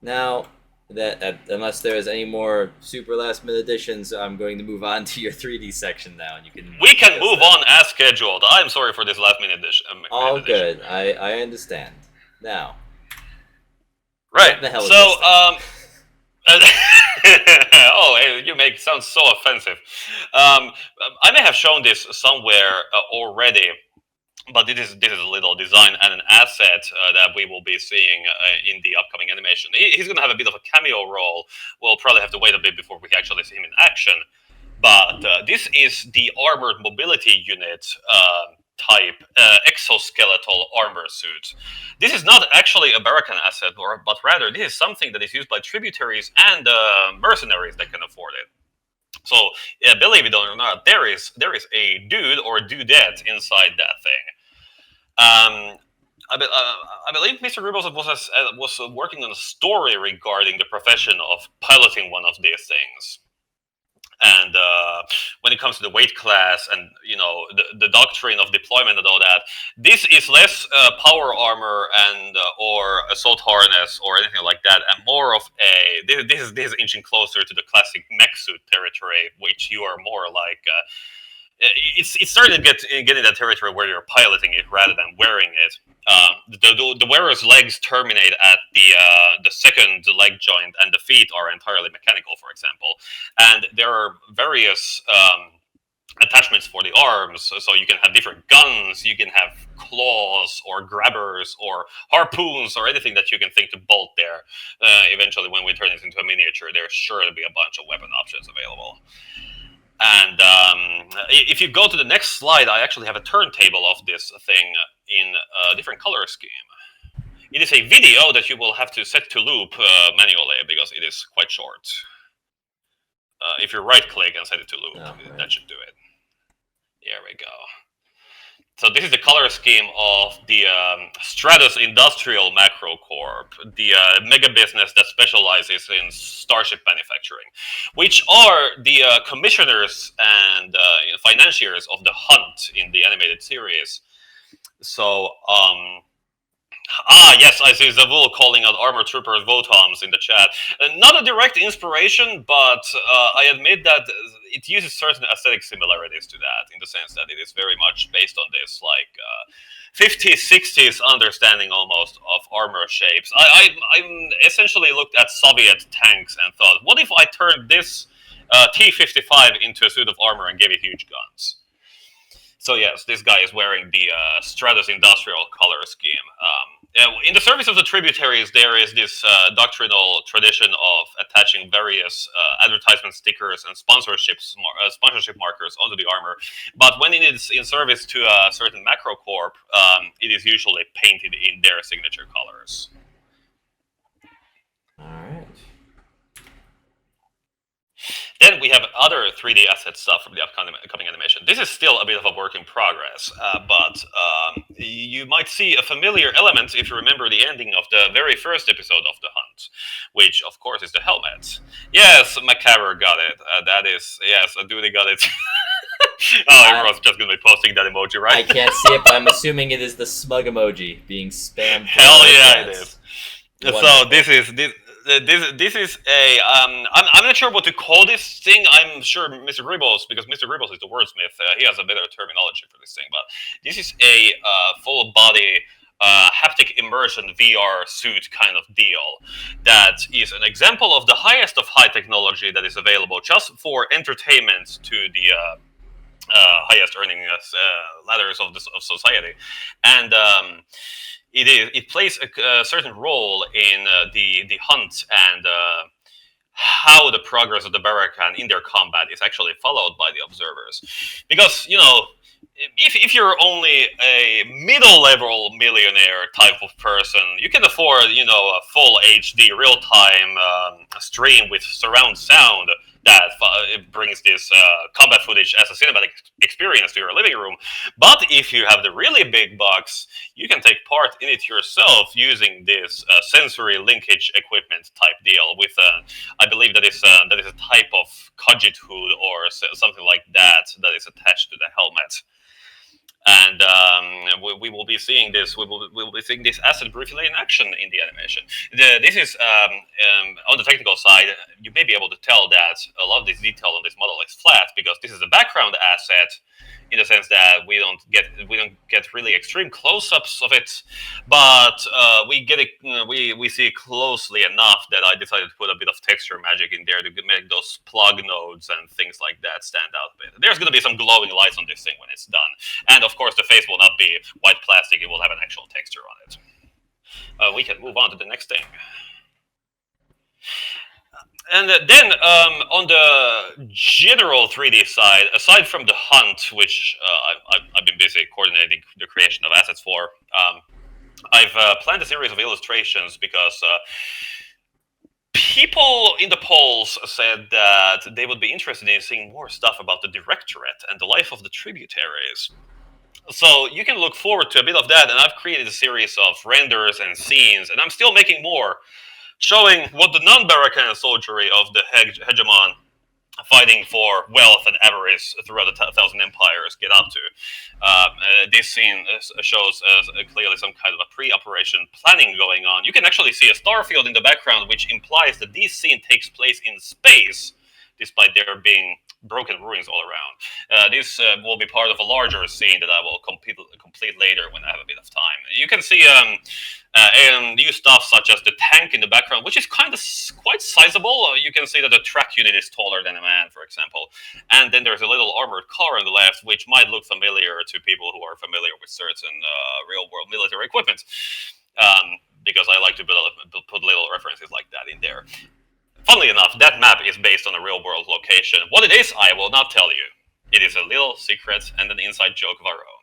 Now, unless there is any more super last minute additions, I'm going to move on to your 3D section now, and we can move on as scheduled. I'm sorry for this last minute addition. All good. I understand. Now. Right. What the hell is so oh, you make it sound so offensive. I may have shown this somewhere already, but this is a little design and an asset that we will be seeing in the upcoming animation. He's going to have a bit of a cameo role. We'll probably have to wait a bit before we actually see him in action. But this is the armored mobility unit type exoskeletal armor suit. This is not actually a Barakan asset, but rather this is something that is used by tributaries and mercenaries that can afford it. So, believe it or not, there is a dude or dudette inside that thing. I believe Mr. Gribbles was working on a story regarding the profession of piloting one of these things. And when it comes to the weight class and the doctrine of deployment and all that, this is less power armor and or assault harness or anything like that, and more of this is inching closer to the classic mech suit territory, which you are more like. It's starting to get in that territory where you're piloting it rather than wearing it. The wearer's legs terminate at the second leg joint, and the feet are entirely mechanical, for example. And there are various attachments for the arms, so you can have different guns, you can have claws or grabbers or harpoons or anything that you can think to bolt there. Eventually, when we turn it into a miniature, there's sure to be a bunch of weapon options available. And if you go to the next slide, I actually have a turntable of this thing in a different color scheme. It is a video that you will have to set to loop manually because it is quite short. If you right-click and set it to loop, that should do it. There we go. So this is the color scheme of the Stratus Industrial Macro Corp, the mega business that specializes in starship manufacturing, which are the commissioners and financiers of the Hunt in the animated series. So, yes, I see Zavul calling out Armor Troopers Votoms in the chat. Not a direct inspiration, but I admit that it uses certain aesthetic similarities to that, in the sense that it is very much based on this, like, 50s, 60s understanding almost of armor shapes. I essentially looked at Soviet tanks and thought, what if I turned this T-55 into a suit of armor and gave it huge guns? So yes, this guy is wearing the Stratus Industrial color scheme. In the service of the tributaries, there is this doctrinal tradition of attaching various advertisement stickers and sponsorship markers onto the armor. But when it is in service to a certain macro corp, it is usually painted in their signature colors. All right. Then we have other 3D asset stuff from the upcoming animation. This is still a bit of a work in progress, but you might see a familiar element if you remember the ending of the very first episode of The Hunt, which, of course, is the helmet. Yes, Macabre got it. That is, yes, Duty got it. Everyone's just going to be posting that emoji, right? I can't see it, but I'm assuming it is the smug emoji being spammed. Hell yeah, it is. Wonderful. So this is a I'm not sure what to call this thing. I'm sure Mr. Gribbles, because Mr. Gribbles is the wordsmith, he has a better terminology for this thing. But this is a full body haptic immersion VR suit kind of deal that is an example of the highest of high technology that is available just for entertainment to the highest earning ladders of society, and it plays a certain role in the hunt and how the progress of the Barakan in their combat is actually followed by the observers. Because, if you're only a middle-level millionaire type of person, you can afford, a full HD real-time stream with surround sound that it brings this combat footage as a cinematic experience to your living room. But if you have the really big bucks, you can take part in it yourself using this sensory linkage equipment type deal with, I believe that is a type of Kajit hood or something like that is attached to the helmet. And we will be seeing this. We will be seeing this asset briefly in action in the animation. This is on the technical side. You may be able to tell that a lot of this detail on this model is flat because this is a background asset, in the sense that we don't get really extreme close-ups of it, but we get it. We see it closely enough that I decided to put a bit of texture magic in there to make those plug nodes and things like that stand out a bit. There's going to be some glowing lights on this thing when it's done, and of course the face will not be white plastic. It will have an actual texture on it. We can move on to the next thing. And then on the general 3D side, aside from the hunt, which I've been busy coordinating the creation of assets for, I've planned a series of illustrations because people in the polls said that they would be interested in seeing more stuff about the Directorate and the life of the tributaries. So you can look forward to a bit of that, and I've created a series of renders and scenes, and I'm still making more, showing what the non-Barakan soldiery of the hegemon fighting for wealth and avarice throughout the Thousand Empires get up to. This scene shows clearly some kind of a pre-operation planning going on. You can actually see a star field in the background, which implies that this scene takes place in space, despite there being broken ruins all around. This will be part of a larger scene that I will complete later when I have a bit of time. You can see new stuff such as the tank in the background, which is quite sizable. You can see that the track unit is taller than a man, for example. And then there's a little armored car on the left, which might look familiar to people who are familiar with certain real-world military equipment, because I like to put little references like that in there. Funnily enough, that map is based on a real-world location. What it is, I will not tell you. It is a little secret and an inside joke of our own.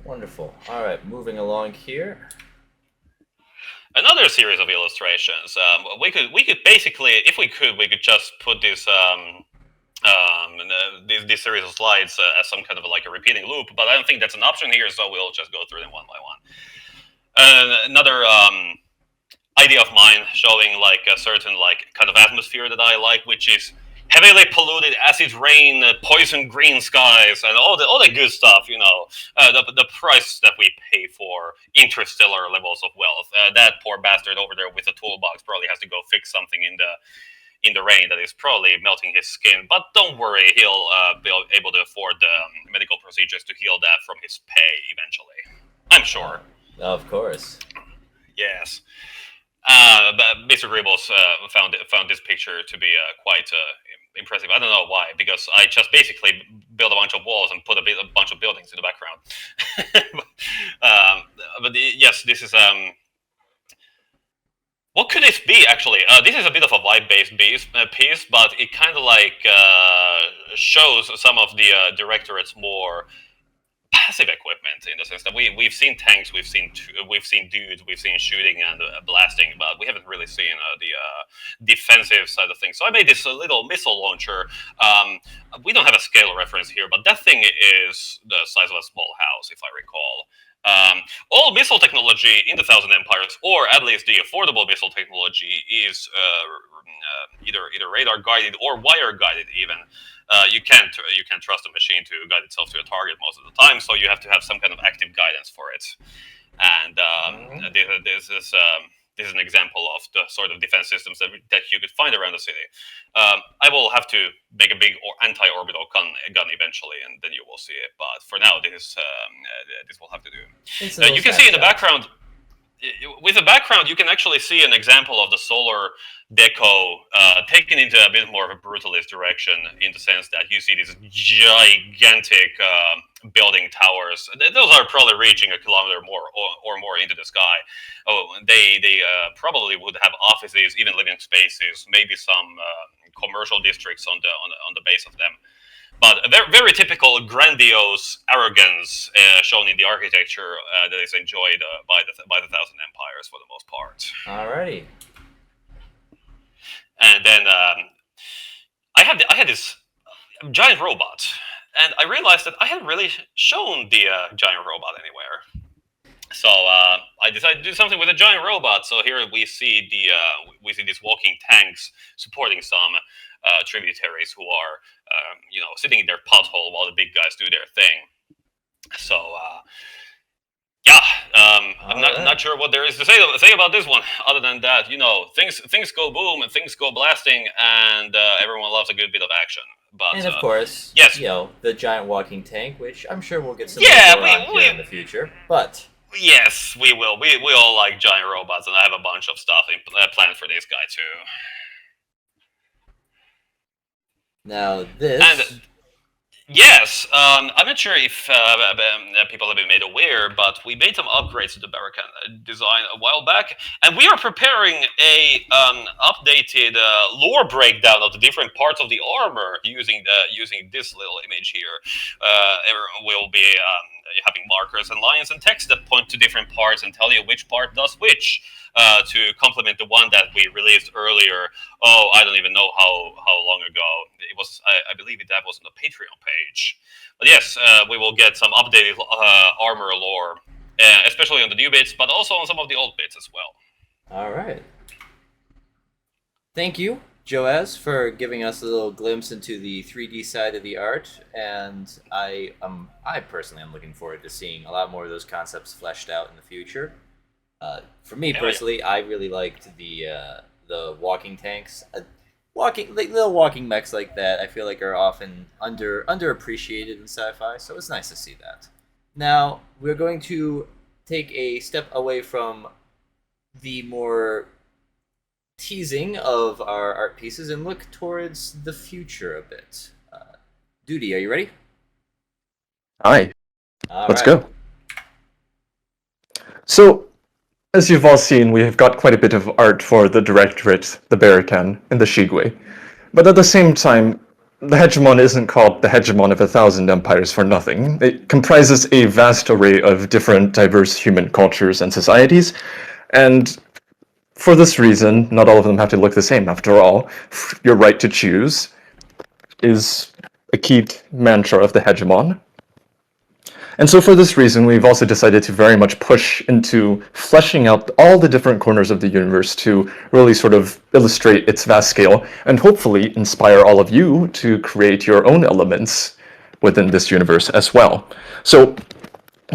Wonderful. All right, moving along here. Another series of illustrations. We could basically, if we could just put this this series of slides as some kind of a repeating loop. But I don't think that's an option here, so we'll just go through them one by one. Another idea of mine showing a certain kind of atmosphere that I like, which is heavily polluted acid rain, poison green skies, and all the good stuff. The price that we pay for interstellar levels of wealth. That poor bastard over there with the toolbox probably has to go fix something in the rain that is probably melting his skin. But don't worry, he'll be able to afford the medical procedures to heal that from his pay eventually. I'm sure. Of course. Yes. But Mr. Gribbles found this picture to be quite impressive. I don't know why, because I just basically built a bunch of walls and put a bunch of buildings in the background. But yes, this is what could this be actually? This is a bit of a vibe-based piece, but it kind of shows some of the Directorate's more passive equipment, in the sense that we've seen tanks, we've seen dudes, we've seen shooting and blasting, but we haven't really seen the defensive side of things. So I made this little missile launcher. We don't have a scale reference here, but that thing is the size of a small house, if I recall. All missile technology in the Thousand Empires, or at least the affordable missile technology, is either radar guided or wire guided. Even you can't trust a machine to guide itself to a target most of the time, so you have to have some kind of active guidance for it. And this is an example of the sort of defense systems that you could find around the city. I will have to make a big anti-orbital gun eventually, and then you will see it. But for now, this will have to do. You can see in the background. With the background, you can actually see an example of the solar deco taken into a bit more of a brutalist direction, in the sense that you see these gigantic building towers. Those are probably reaching a kilometer or more into the sky. They probably would have offices, even living spaces, maybe some commercial districts on the base of them. but a very, very typical grandiose arrogance shown in the architecture that is enjoyed by the Thousand Empires for the most part. Alrighty. And then I had this giant robot, and I realized that I hadn't really shown the giant robot anywhere. So I decided to do something with a giant robot. So here we see these walking tanks supporting some tributaries who are sitting in their pothole while the big guys do their thing. So yeah, I'm not sure what there is to say about this one, other than that, things go boom and things go blasting, and everyone loves a good bit of action. But and of course, yes, the giant walking tank, which I'm sure we'll get some more on here in the future. But yes, we will. We all like giant robots, and I have a bunch of stuff planned for this guy too. Now this. And yes, I'm not sure if people have been made aware, but we made some upgrades to the Barakan design a while back, and we are preparing a updated lore breakdown of the different parts of the armor using this little image here. We'll be having markers and lines and text that point to different parts and tell you which part does which. To complement the one that we released earlier. Oh, I don't even know how long ago it was. I believe that was on the Patreon page. But yes, we will get some updated armor lore, especially on the new bits, but also on some of the old bits as well. All right. Thank you, Joaz, for giving us a little glimpse into the 3D side of the art, and I personally am looking forward to seeing a lot more of those concepts fleshed out in the future. For me personally, I really liked the walking tanks. Little walking mechs like that, I feel like are often underappreciated in sci-fi, so it's nice to see that. Now we're going to take a step away from the more teasing of our art pieces and look towards the future a bit. Duty, are you ready? Aye. Let's right. go. So, as you've all seen, we have got quite a bit of art for the Directorate, the Barakan, and the Shigwe. But at the same time, the Hegemon isn't called the Hegemon of 1,000 Empires for nothing. It comprises a vast array of different diverse human cultures and societies, and for this reason, not all of them have to look the same. After all, your right to choose is a key mantra of the Hegemon. And so for this reason, we've also decided to very much push into fleshing out all the different corners of the universe to really sort of illustrate its vast scale and hopefully inspire all of you to create your own elements within this universe as well. So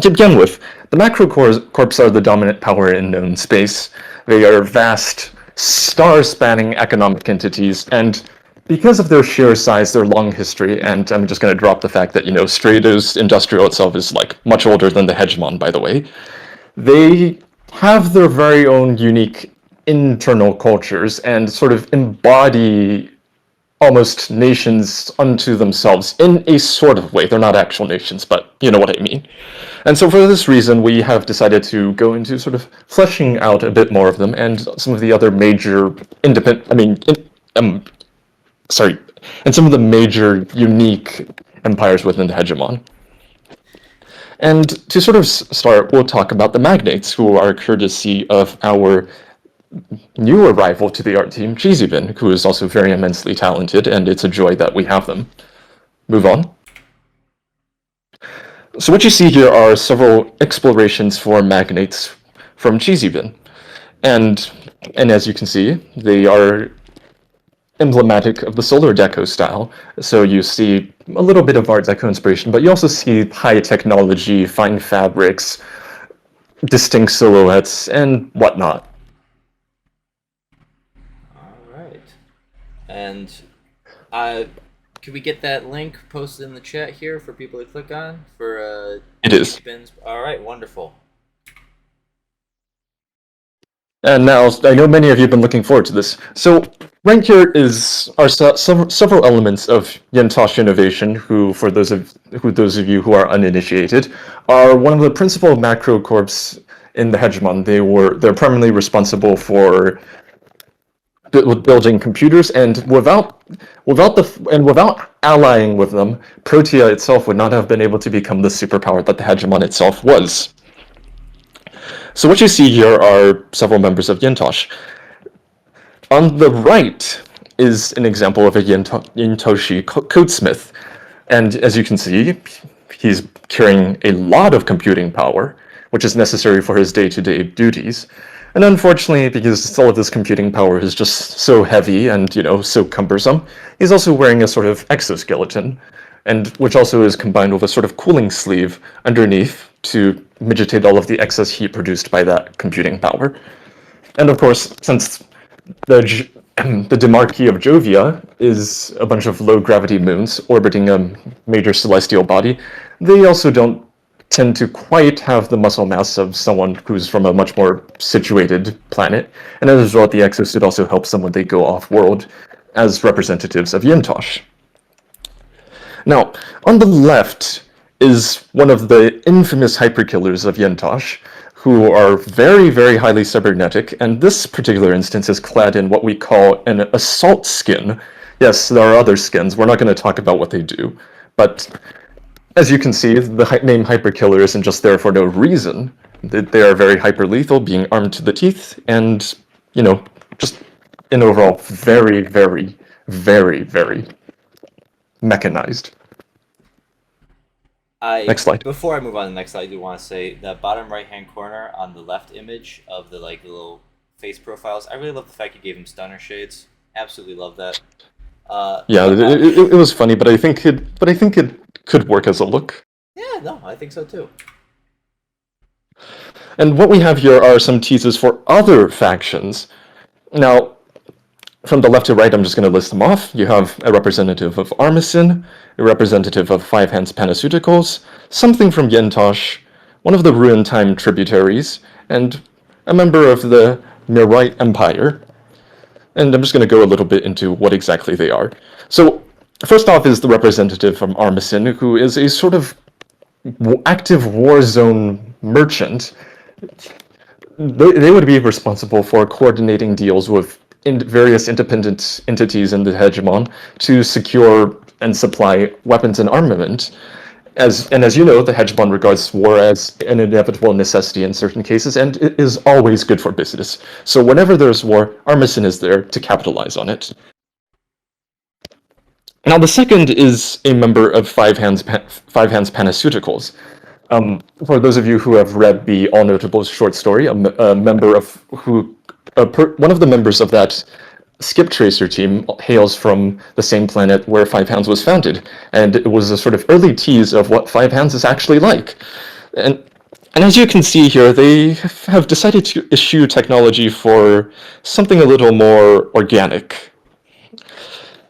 to begin with, the macro corps are the dominant power in known space. They are vast, star-spanning economic entities, and because of their sheer size, their long history, and I'm just going to drop the fact that, Stratos Industrial itself is, much older than the Hegemon, by the way, they have their very own unique internal cultures and sort of embody almost nations unto themselves in a sort of way. They're not actual nations, but you know what I mean. And so for this reason, we have decided to go into sort of fleshing out a bit more of them and some of the other major and some of the major unique empires within the Hegemon. And to sort of start, we'll talk about the Magnates, who are courtesy of our new arrival to the art team, Cheesybin, who is also very immensely talented, and it's a joy that we have them. Move on. So what you see here are several explorations for Magnates from Cheesybin. And as you can see, they are emblematic of the Solar Deco style. So you see a little bit of Art Deco inspiration, but you also see high technology, fine fabrics, distinct silhouettes, and whatnot. All right. And can we get that link posted in the chat here for people to click on? For it is. All right, wonderful. And now, I know many of you have been looking forward to this. So, right here are several elements of Yentosh Innovation, who, for those of you who are uninitiated, are one of the principal macro corps in the Hegemon. They're primarily responsible for with building computers, and without allying with them, Protea itself would not have been able to become the superpower that the hegemon itself was. So what you see here are several members of Yintosh. On the right is an example of a Yintoshi codesmith, and as you can see, he's carrying a lot of computing power, which is necessary for his day-to-day duties. And unfortunately, because all of this computing power is just so heavy and, so cumbersome, he's also wearing a sort of exoskeleton, and which also is combined with a sort of cooling sleeve underneath to mitigate all of the excess heat produced by that computing power. And of course, since the Demarchy of Jovia is a bunch of low-gravity moons orbiting a major celestial body, they also don't tend to quite have the muscle mass of someone who's from a much more situated planet, and as a result, the exosuit also helps them when they go off-world as representatives of Yintosh. Now, on the left is one of the infamous hyperkillers of Yintosh, who are very, very highly cybernetic, and this particular instance is clad in what we call an assault skin. Yes, there are other skins, we're not going to talk about what they do, but as you can see, the name Hyperkiller isn't just there for no reason. They are very hyper-lethal, being armed to the teeth, and, just in overall very, very, very, very mechanized. Next slide. Before I move on to the next slide, I do want to say that bottom right-hand corner on the left image of the little face profiles, I really love the fact you gave him stunner shades. Absolutely love that. It was funny, but I think it could work as a look. Yeah, no, I think so too. And what we have here are some teases for other factions. Now, from the left to right, I'm just going to list them off. You have a representative of Armisen, a representative of Five Hands Panaceuticals, something from Yintosh, one of the Ruin Time tributaries, and a member of the Mirite Empire. And I'm just going to go a little bit into what exactly they are. So, first off is the representative from Armisen, who is a sort of active war zone merchant. They would be responsible for coordinating deals with various independent entities in the hegemon to secure and supply weapons and armament. As you know, the hegemon regards war as an inevitable necessity in certain cases, and it is always good for business. So whenever there's war, Armisen is there to capitalize on it. Now the second is a member of Five Hands Panaceuticals. For those of you who have read the All Notable short story, one of the members of that Skip Tracer team hails from the same planet where Five Hands was founded, and it was a sort of early tease of what Five Hands is actually like. And as you can see here, they have decided to issue technology for something a little more organic.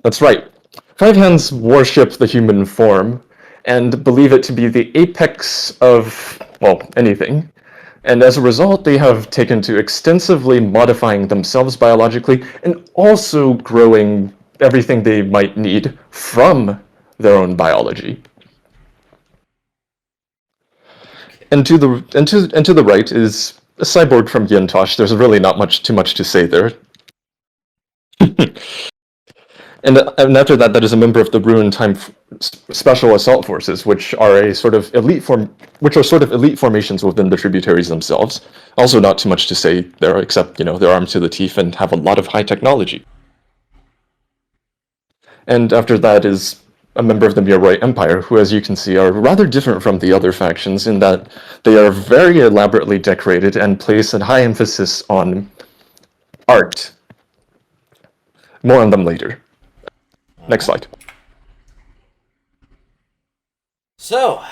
That's right. Five Hands worship the human form and believe it to be the apex of, well, anything. And as a result, they have taken to extensively modifying themselves biologically and also growing everything they might need from their own biology. And to the right is a cyborg from Yintosh. There's really not too much to say there. And after that is a member of the Ruin Time Special Assault Forces, which are sort of elite formations within the tributaries themselves. Also, not too much to say there, except they're armed to the teeth and have a lot of high technology. And after that is a member of the Mirite Empire, who, as you can see, are rather different from the other factions in that they are very elaborately decorated and place a high emphasis on art. More on them later. Next slide. So,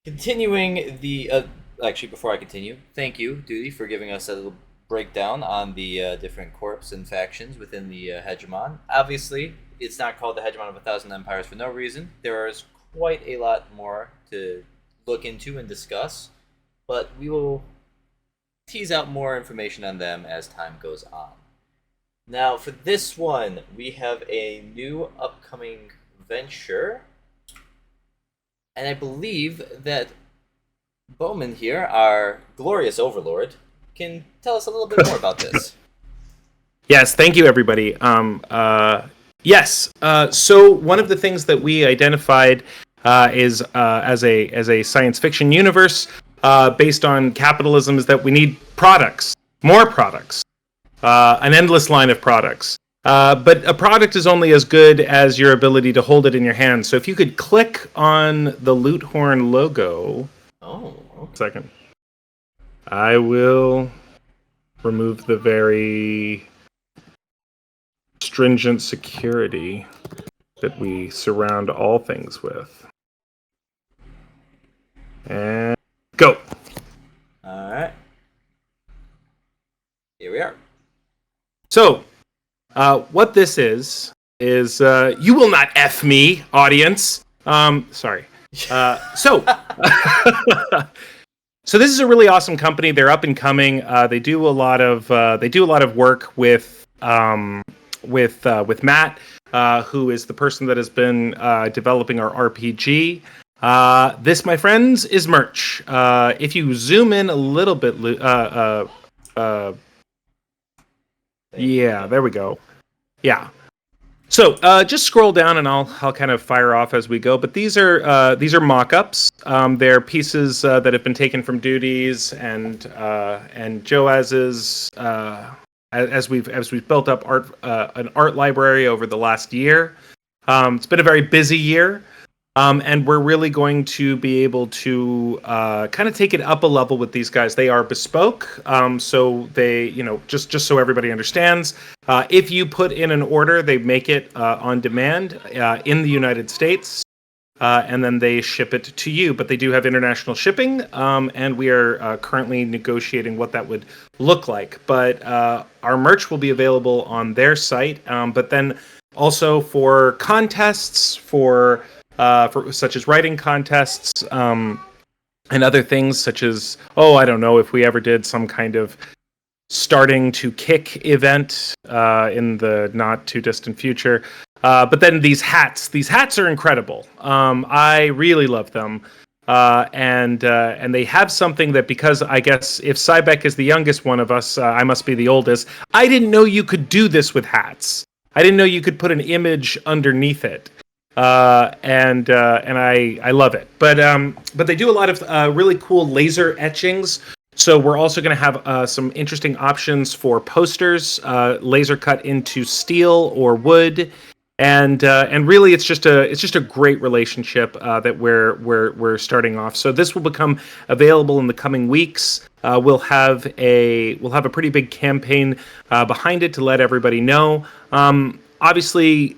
continuing the... actually, before I continue, thank you, Duty, for giving us a little breakdown on the different corps and factions within the Hegemon. Obviously, it's not called the Hegemon of 1,000 Empires for no reason. There is quite a lot more to look into and discuss, but we will tease out more information on them as time goes on. Now, for this one, we have a new upcoming venture, and I believe that Bowman here, our glorious overlord, can tell us a little bit more about this. Yes, thank you, everybody. Yes. So one of the things that we identified is as a science fiction universe based on capitalism is that we need products, more products, an endless line of products. But a product is only as good as your ability to hold it in your hand. So if you could click on the Loot Horn logo. Oh, okay. Second. I will remove the very stringent security that we surround all things with. And go. All right. Here we are. So, what this is you will not F me, audience. Sorry. So this is a really awesome company. They're up and coming. They do a lot of work with Matt, who is the person that has been developing our RPG. This, my friends, is merch. If you zoom in a little bit, yeah, there we go. Yeah. So just scroll down, and I'll kind of fire off as we go. But these are mock-ups. They're pieces that have been taken from duties and Joaz's as we've built up an art library over the last year. It's been a very busy year. And we're really going to be able to kind of take it up a level with these guys. They are bespoke, so they, just so everybody understands, if you put in an order, they make it on demand in the United States, and then they ship it to you. But they do have international shipping, and we are currently negotiating what that would look like. But our merch will be available on their site, but then also for contests, for such as writing contests and other things such as, I don't know, if we ever did some kind of starting to kick event in the not too distant future. But then these hats are incredible. I really love them. And they have something that, because I guess if Cybeck is the youngest one of us, I must be the oldest. I didn't know you could do this with hats. I didn't know you could put an image underneath it. And I love it. But they do a lot of really cool laser etchings. So we're also going to have some interesting options for posters, laser cut into steel or wood, and really it's just a great relationship that we're starting off. So this will become available in the coming weeks. We'll have a pretty big campaign behind it to let everybody know. Obviously,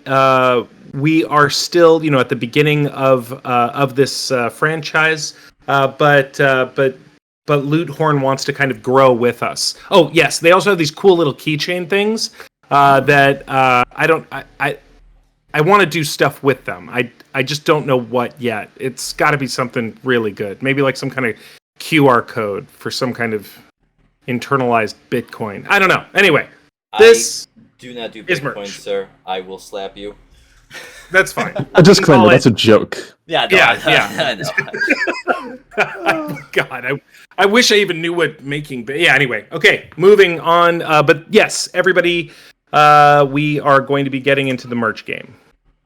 we are still, at the beginning of this franchise, but Loot Horn wants to kind of grow with us. Oh yes, they also have these cool little keychain things that I want to do stuff with them. I just don't know what yet. It's got to be something really good. Maybe like some kind of QR code for some kind of internalized Bitcoin. I don't know. Anyway, this. Do not do Bitcoin, sir. I will slap you. That's fine. A disclaimer, that's a joke. Yeah, no, yeah. I know. God, I wish I even knew what making... Yeah, anyway. Okay, moving on. But yes, everybody, we are going to be getting into the merch game.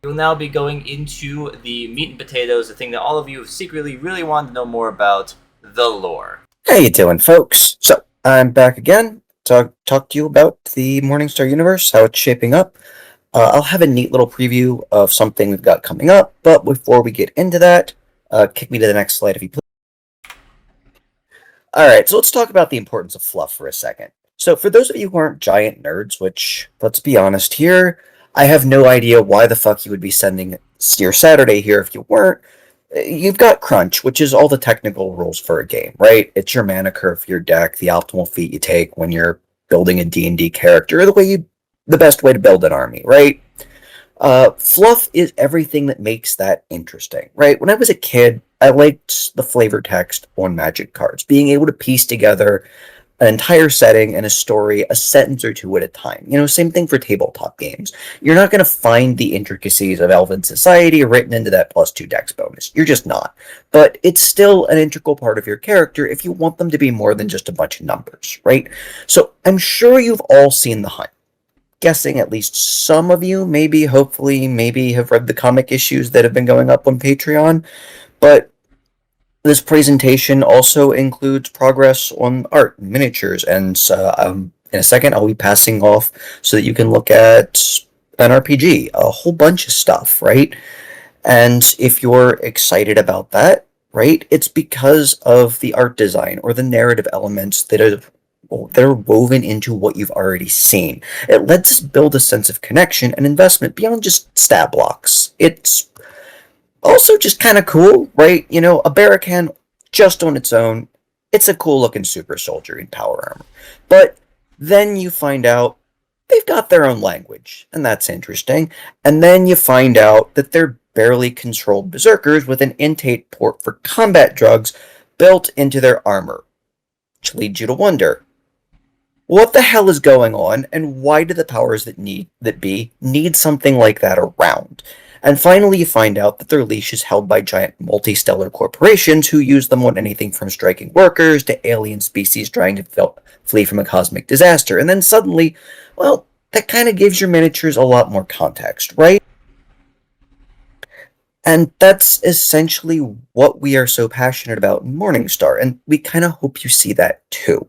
We'll now be going into the meat and potatoes, the thing that all of you secretly really wanted to know more about, the lore. How you doing, folks? So, I'm back again. Talk to you about the Morningstar universe, how it's shaping up. I'll have a neat little preview of something we've got coming up, but before we get into that, kick me to the next slide if you please. Alright, so let's talk about the importance of fluff for a second. So for those of you who aren't giant nerds, which, let's be honest here, I have no idea why the fuck you would be sending Steer Saturday here if you weren't. You've got Crunch, which is all the technical rules for a game, right? It's your mana curve for your deck, the optimal feat you take when you're building a D&D character, the best way to build an army, right? Fluff is everything that makes that interesting, right? When I was a kid, I liked the flavor text on Magic cards, being able to piece together an entire setting and a story, a sentence or two at a time. Same thing for tabletop games. You're not going to find the intricacies of Elven Society written into that +2 dex bonus. You're just not. But it's still an integral part of your character if you want them to be more than just a bunch of numbers, right? So I'm sure you've all seen The Hunt. guessing at least some of you, maybe, hopefully, maybe have read the comic issues that have been going up on Patreon. But this presentation also includes progress on art and miniatures, and in a second I'll be passing off so that you can look at an RPG, a whole bunch of stuff, right? And if you're excited about that, right, it's because of the art design or the narrative elements that are woven into what you've already seen. It lets us build a sense of connection and investment beyond just stat blocks. It's also just kind of cool, right? You know, a Barracan just on its own, it's a cool looking super soldier in power armor. But then you find out they've got their own language, and that's interesting. And then you find out that they're barely controlled berserkers with an intake port for combat drugs built into their armor, which leads you to wonder, what the hell is going on, and why do the powers that be need something like that around? And finally, you find out that their leash is held by giant multi-stellar corporations who use them on anything from striking workers to alien species trying to flee from a cosmic disaster. And then suddenly, well, that kind of gives your miniatures a lot more context, right? And that's essentially what we are so passionate about in Morningstar, and we kind of hope you see that too.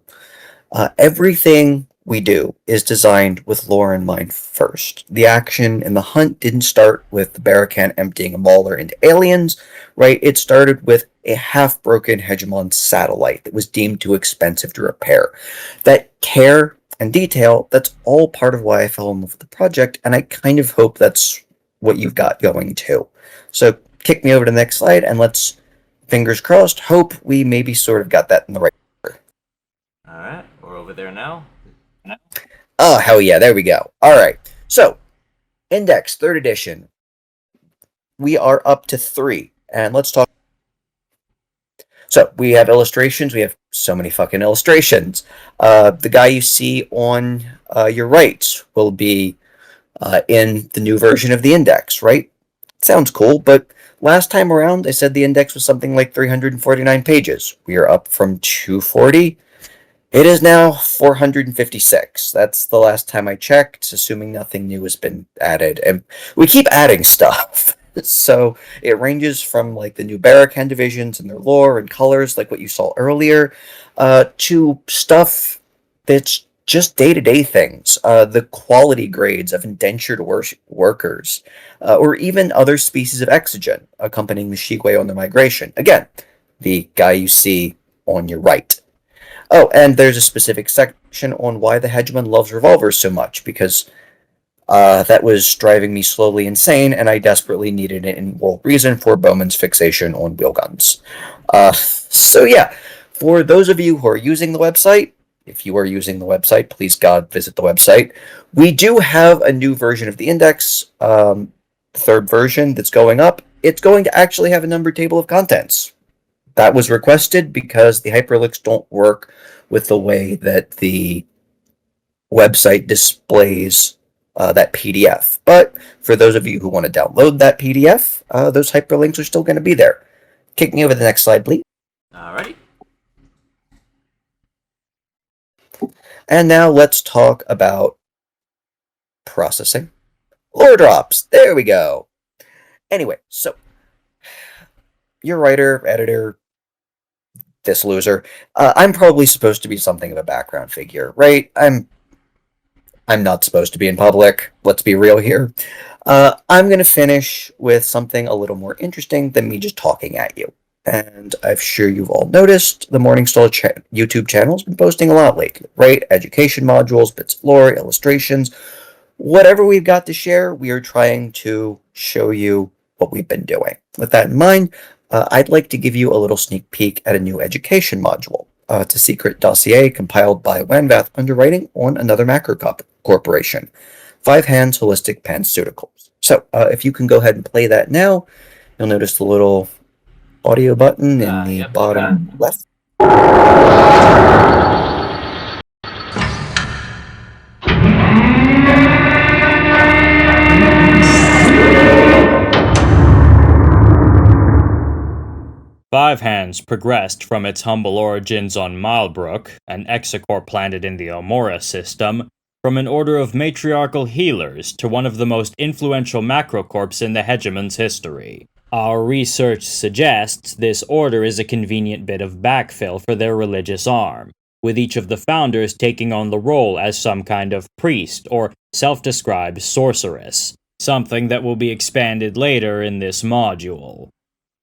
Everything we do is designed with lore in mind first. The action and the hunt didn't start with the Barracan emptying a mauler into aliens, right? It started with a half-broken Hegemon satellite that was deemed too expensive to repair. That care and detail, that's all part of why I fell in love with the project, and I kind of hope that's what you've got going too. So kick me over to the next slide, and let's, fingers crossed, hope we maybe sort of got that in the right order. Alright, we're over there now. Oh, hell yeah, there we go. Alright, so, Index, 3rd edition. We are up to 3, and let's talk. So, we have illustrations, we have so many fucking illustrations. The guy you see on your right will be in the new version of the Index, right? Sounds cool, but last time around, they said the Index was something like 349 pages. We are up from 240. It is now 456. That's the last time I checked, assuming nothing new has been added. And we keep adding stuff. So it ranges from like the new Barracan divisions and their lore and colors, like what you saw earlier, to stuff that's just day-to-day things, the quality grades of indentured workers, or even other species of exogen accompanying the Shigwe on their migration. Again, the guy you see on your right. Oh, and there's a specific section on why the Hegemon loves revolvers so much, because that was driving me slowly insane, and I desperately needed an in-world reason for Bowman's fixation on wheel guns. So yeah, for those of you who are using the website, if you are using the website, please God, visit the website. We do have a new version of the Index, 3rd version that's going up. It's going to actually have a numbered table of contents. That was requested because the hyperlinks don't work with the way that the website displays that PDF. But for those of you who want to download that PDF, those hyperlinks are still going to be there. Kick me over to the next slide, please. Alrighty. And now let's talk about processing. Lore drops. There we go. Anyway, so your writer, editor, this loser. I'm probably supposed to be something of a background figure, right? I'm not supposed to be in public. Let's be real here. I'm going to finish with something a little more interesting than me just talking at you. And I'm sure you've all noticed the Morningstar YouTube channel's been posting a lot lately, right? Education modules, bits of lore, illustrations. Whatever we've got to share, we are trying to show you what we've been doing. With that in mind, I'd like to give you a little sneak peek at a new education module. It's a secret dossier compiled by Wanvath Underwriting on another macro corporation. 5 Hands Holistic Panceuticals. So, if you can go ahead and play that now, you'll notice the little audio button in the bottom left. 5 Hands progressed from its humble origins on Milebrook, an exocore planet in the Omora system, from an order of matriarchal healers to one of the most influential macrocorps in the hegemon's history. Our research suggests this order is a convenient bit of backfill for their religious arm, with each of the founders taking on the role as some kind of priest or self-described sorceress, something that will be expanded later in this module.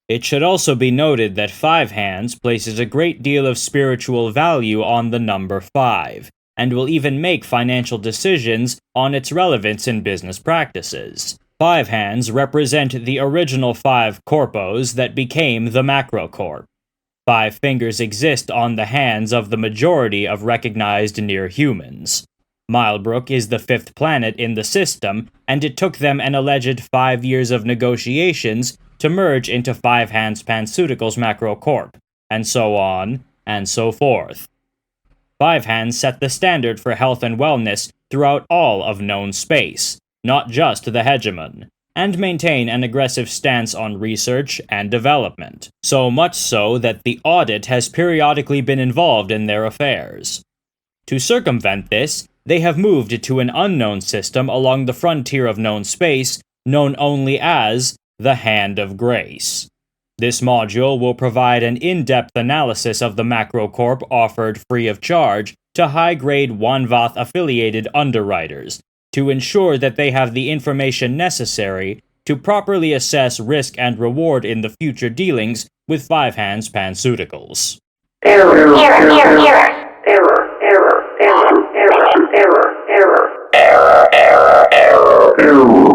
It should also be noted that Five Hands places a great deal of spiritual value on the number 5, and will even make financial decisions on its relevance in business practices. Five Hands represent the original 5 corpos that became the Macrocorp. 5 fingers exist on the hands of the majority of recognized near-humans. Milebrook is the 5th planet in the system, and it took them an alleged 5 years of negotiations to merge into Five Hands Panceuticals Macrocorp, and so on, and so forth. Five Hands set the standard for health and wellness throughout all of known space, not just the hegemon, and maintain an aggressive stance on research and development, so much so that the audit has periodically been involved in their affairs. To circumvent this, they have moved to an unknown system along the frontier of known space, known only as the Hand of Grace. This module will provide an in-depth analysis of the Macrocorp offered free of charge to high-grade Wanvath-affiliated underwriters, to ensure that they have the information necessary to properly assess risk and reward in the future dealings with Five Hands Panceuticals. Error, error, error, error, error, error, error, error, error, error, error, error, error.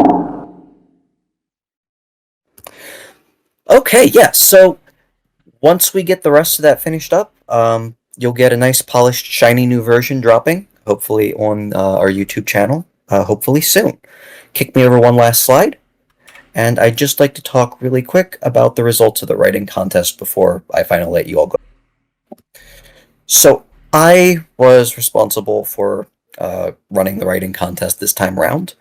Okay, yeah, so once we get the rest of that finished up, you'll get a nice polished, shiny new version dropping, hopefully on our YouTube channel, hopefully soon. Kick me over one last slide, and I'd just like to talk really quick about the results of the writing contest before I finally let you all go. So, I was responsible for running the writing contest this time around,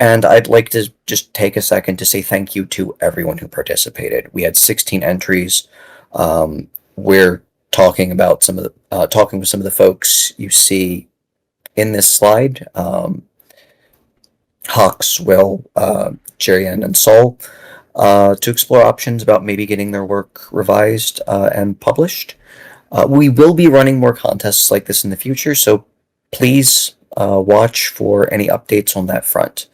and I'd like to just take a second to say thank you to everyone who participated. We had 16 entries. We're talking about talking with some of the folks you see in this slide. Hawks, Will, Jerian, and Sol, to explore options about maybe getting their work revised and published. We will be running more contests like this in the future, so please watch for any updates on that front.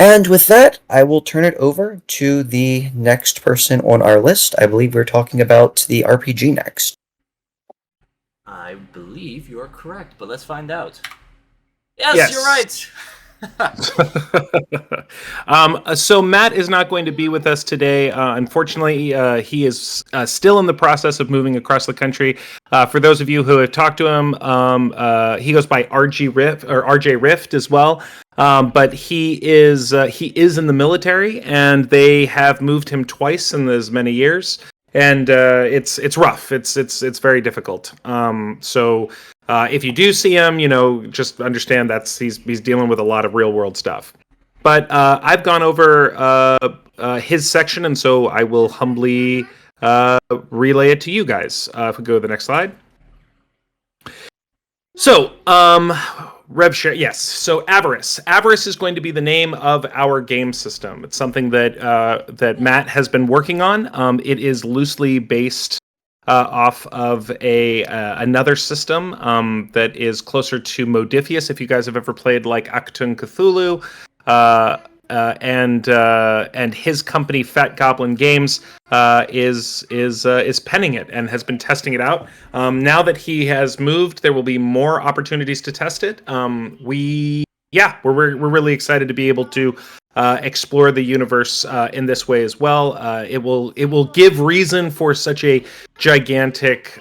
And with that, I will turn it over to the next person on our list. I believe we're talking about the RPG next. I believe you are correct, but let's find out. Yes. You're right! So Matt is not going to be with us today. Unfortunately, he is still in the process of moving across the country. For those of you who have talked to him, he goes by RJ Rift as well. But he is in the military, and they have moved him twice in as many years, and it's rough. It's very difficult. So if you do see him, just understand that he's dealing with a lot of real world stuff. But I've gone over his section, and so I will humbly relay it to you guys. If we go to the next slide. So, rev share, yes. So Avarice. Avarice is going to be the name of our game system. It's something that Matt has been working on. It is loosely based off of another system that is closer to Modiphius. If you guys have ever played like Achtung Cthulhu, and his company Fat Goblin Games is penning it and has been testing it out. Now that he has moved, there will be more opportunities to test it. We're really excited to be able to explore the universe in this way as well. It will give reason for such a gigantic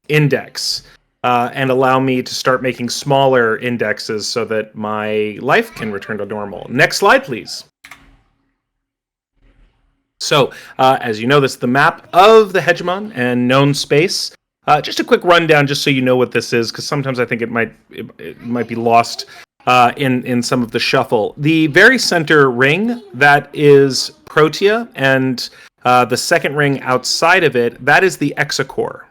index. And allow me to start making smaller indexes so that my life can return to normal. Next slide, please. So, as you know, this is the map of the Hegemon and known space. Just a quick rundown, just so you know what this is, because sometimes I think it might be lost in some of the shuffle. The very center ring, that is Protea, and the second ring outside of it, that is the Exocore.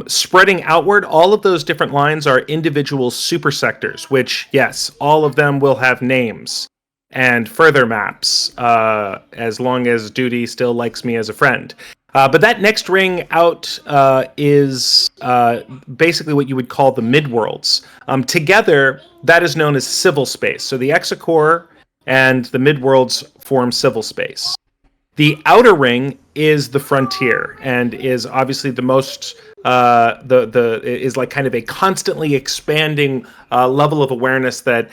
Spreading outward, all of those different lines are individual supersectors, which, yes, all of them will have names and further maps, as long as Duty still likes me as a friend. But that next ring out is basically what you would call the midworlds. Together, that is known as civil space. So the Exocore and the midworlds form civil space. The outer ring is the frontier and is obviously the most is like kind of a constantly expanding level of awareness that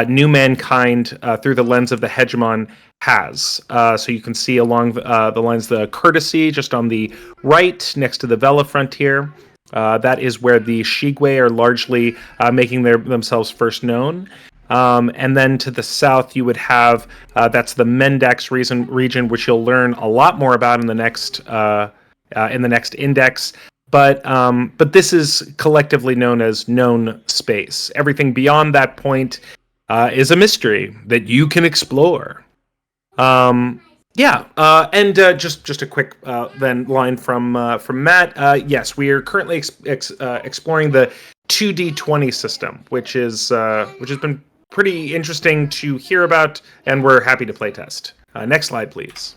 new mankind through the lens of the hegemon has. So you can see along the lines the courtesy just on the right next to the Vela frontier. That is where the Shigwe are largely making themselves first known. And then to the south, you would have that's the Mendax region, which you'll learn a lot more about in the next index. But this is collectively known as known space. Everything beyond that point is a mystery that you can explore. And just a quick then line from Matt. Yes, we are currently exploring the 2D20 system, which has been pretty interesting to hear about, and we're happy to playtest. Next slide, please.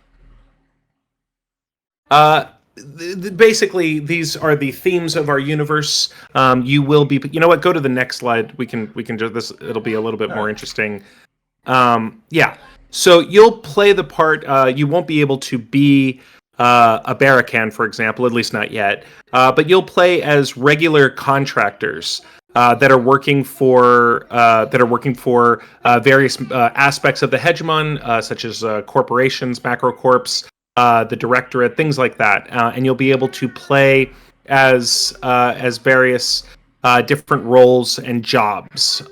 Basically, these are the themes of our universe. You will be, you know what? Go to the next slide. We can just this. It'll be a little bit more interesting. So you'll play the part. You won't be able to be a Barakan, for example, at least not yet. But you'll play as regular contractors that are working for various aspects of the hegemon, such as corporations, macrocorps, the directorate, things like that. And you'll be able to play as various different roles and jobs,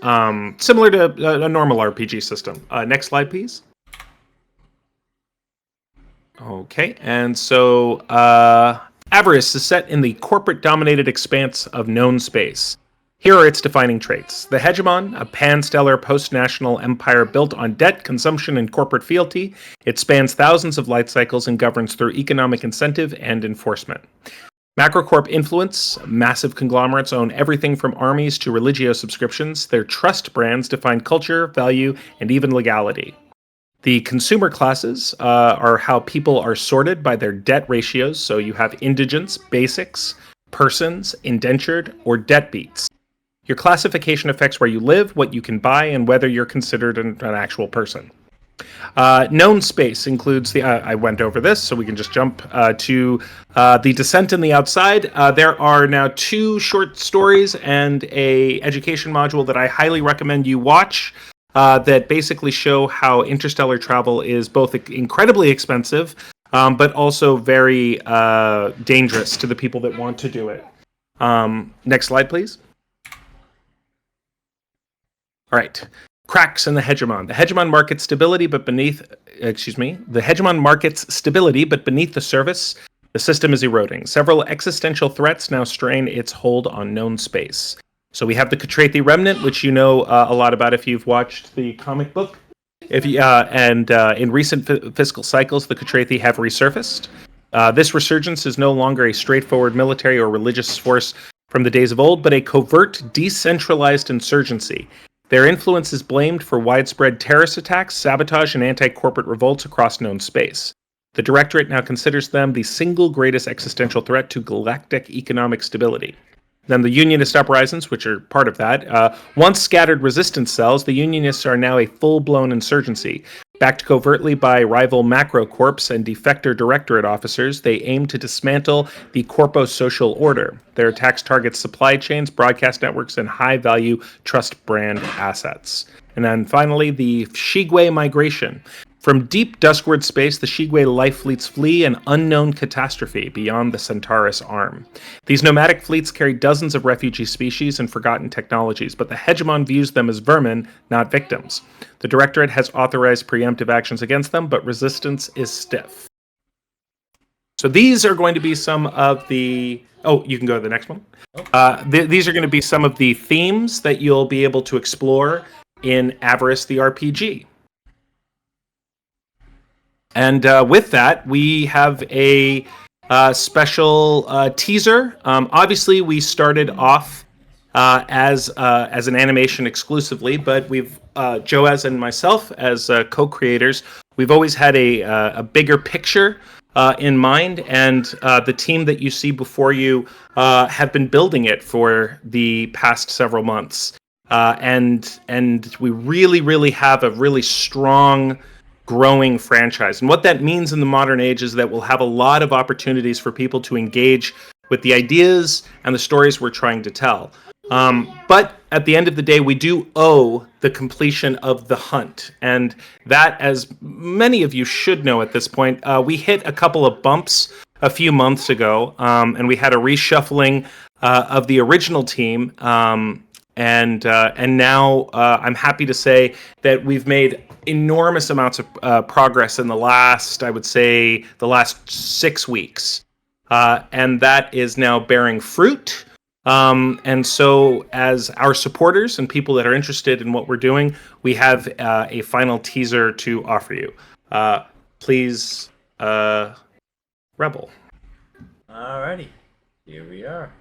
similar to a normal RPG system. Next slide, please. Okay, and so Avarice is set in the corporate-dominated expanse of known space. Here are its defining traits. The hegemon, a pan-stellar post-national empire built on debt, consumption, and corporate fealty. It spans thousands of light cycles and governs through economic incentive and enforcement. Macrocorp influence. Massive conglomerates own everything from armies to religio subscriptions. Their trust brands define culture, value, and even legality. The consumer classes are how people are sorted by their debt ratios. So you have indigents, basics, persons, indentured, or deadbeats. Your classification affects where you live, what you can buy, and whether you're considered an actual person. Known space includes the... I went over this, so we can just jump to the Descent in the Outside. There are now 2 short stories and a education module that I highly recommend you watch that basically show how interstellar travel is both incredibly expensive, but also very dangerous to the people that want to do it. Next slide, please. All right. Cracks in the hegemon. The hegemon markets stability, but beneath... the hegemon markets stability, but beneath the surface, the system is eroding. Several existential threats now strain its hold on known space. So we have the Katrethi Remnant, which you know a lot about if you've watched the comic book. In recent fiscal cycles, the Katrethi have resurfaced. This resurgence is no longer a straightforward military or religious force from the days of old, but a covert, decentralized insurgency. Their influence is blamed for widespread terrorist attacks, sabotage, and anti-corporate revolts across known space. The Directorate now considers them the single greatest existential threat to galactic economic stability. Then the Unionist uprisings, which are part of that. Once scattered resistance cells, the Unionists are now a full-blown insurgency. Backed covertly by rival macrocorps and defector directorate officers, they aim to dismantle the corpo social order. Their attacks target supply chains, broadcast networks, and high-value trust brand assets. And then finally, the Shigwe migration. From deep duskward space, the Shigwe life fleets flee an unknown catastrophe beyond the Centaurus arm. These nomadic fleets carry dozens of refugee species and forgotten technologies, but the hegemon views them as vermin, not victims. The Directorate has authorized preemptive actions against them, but resistance is stiff. So these are going to be some of the... Oh, you can go to the next one. These are going to be some of the themes that you'll be able to explore in Avarice the RPG. And with that, we have a special teaser. Obviously, we started off as an animation exclusively, but we've Joaz and myself as co-creators. We've always had a bigger picture in mind, and the team that you see before you have been building it for the past several months. And we really have a really strong growing franchise. And what that means in the modern age is that we'll have a lot of opportunities for people to engage with the ideas and the stories we're trying to tell. But at the end of the day, we do owe the completion of The Hunt. And that, as many of you should know at this point, we hit a couple of bumps a few months ago, and we had a reshuffling of the original team. And now I'm happy to say that we've made enormous amounts of progress in the last, I would say, the last 6 weeks. And that is now bearing fruit. And so, as our supporters and people that are interested in what we're doing, we have a final teaser to offer you. Please, Rebel. Alrighty, here we are.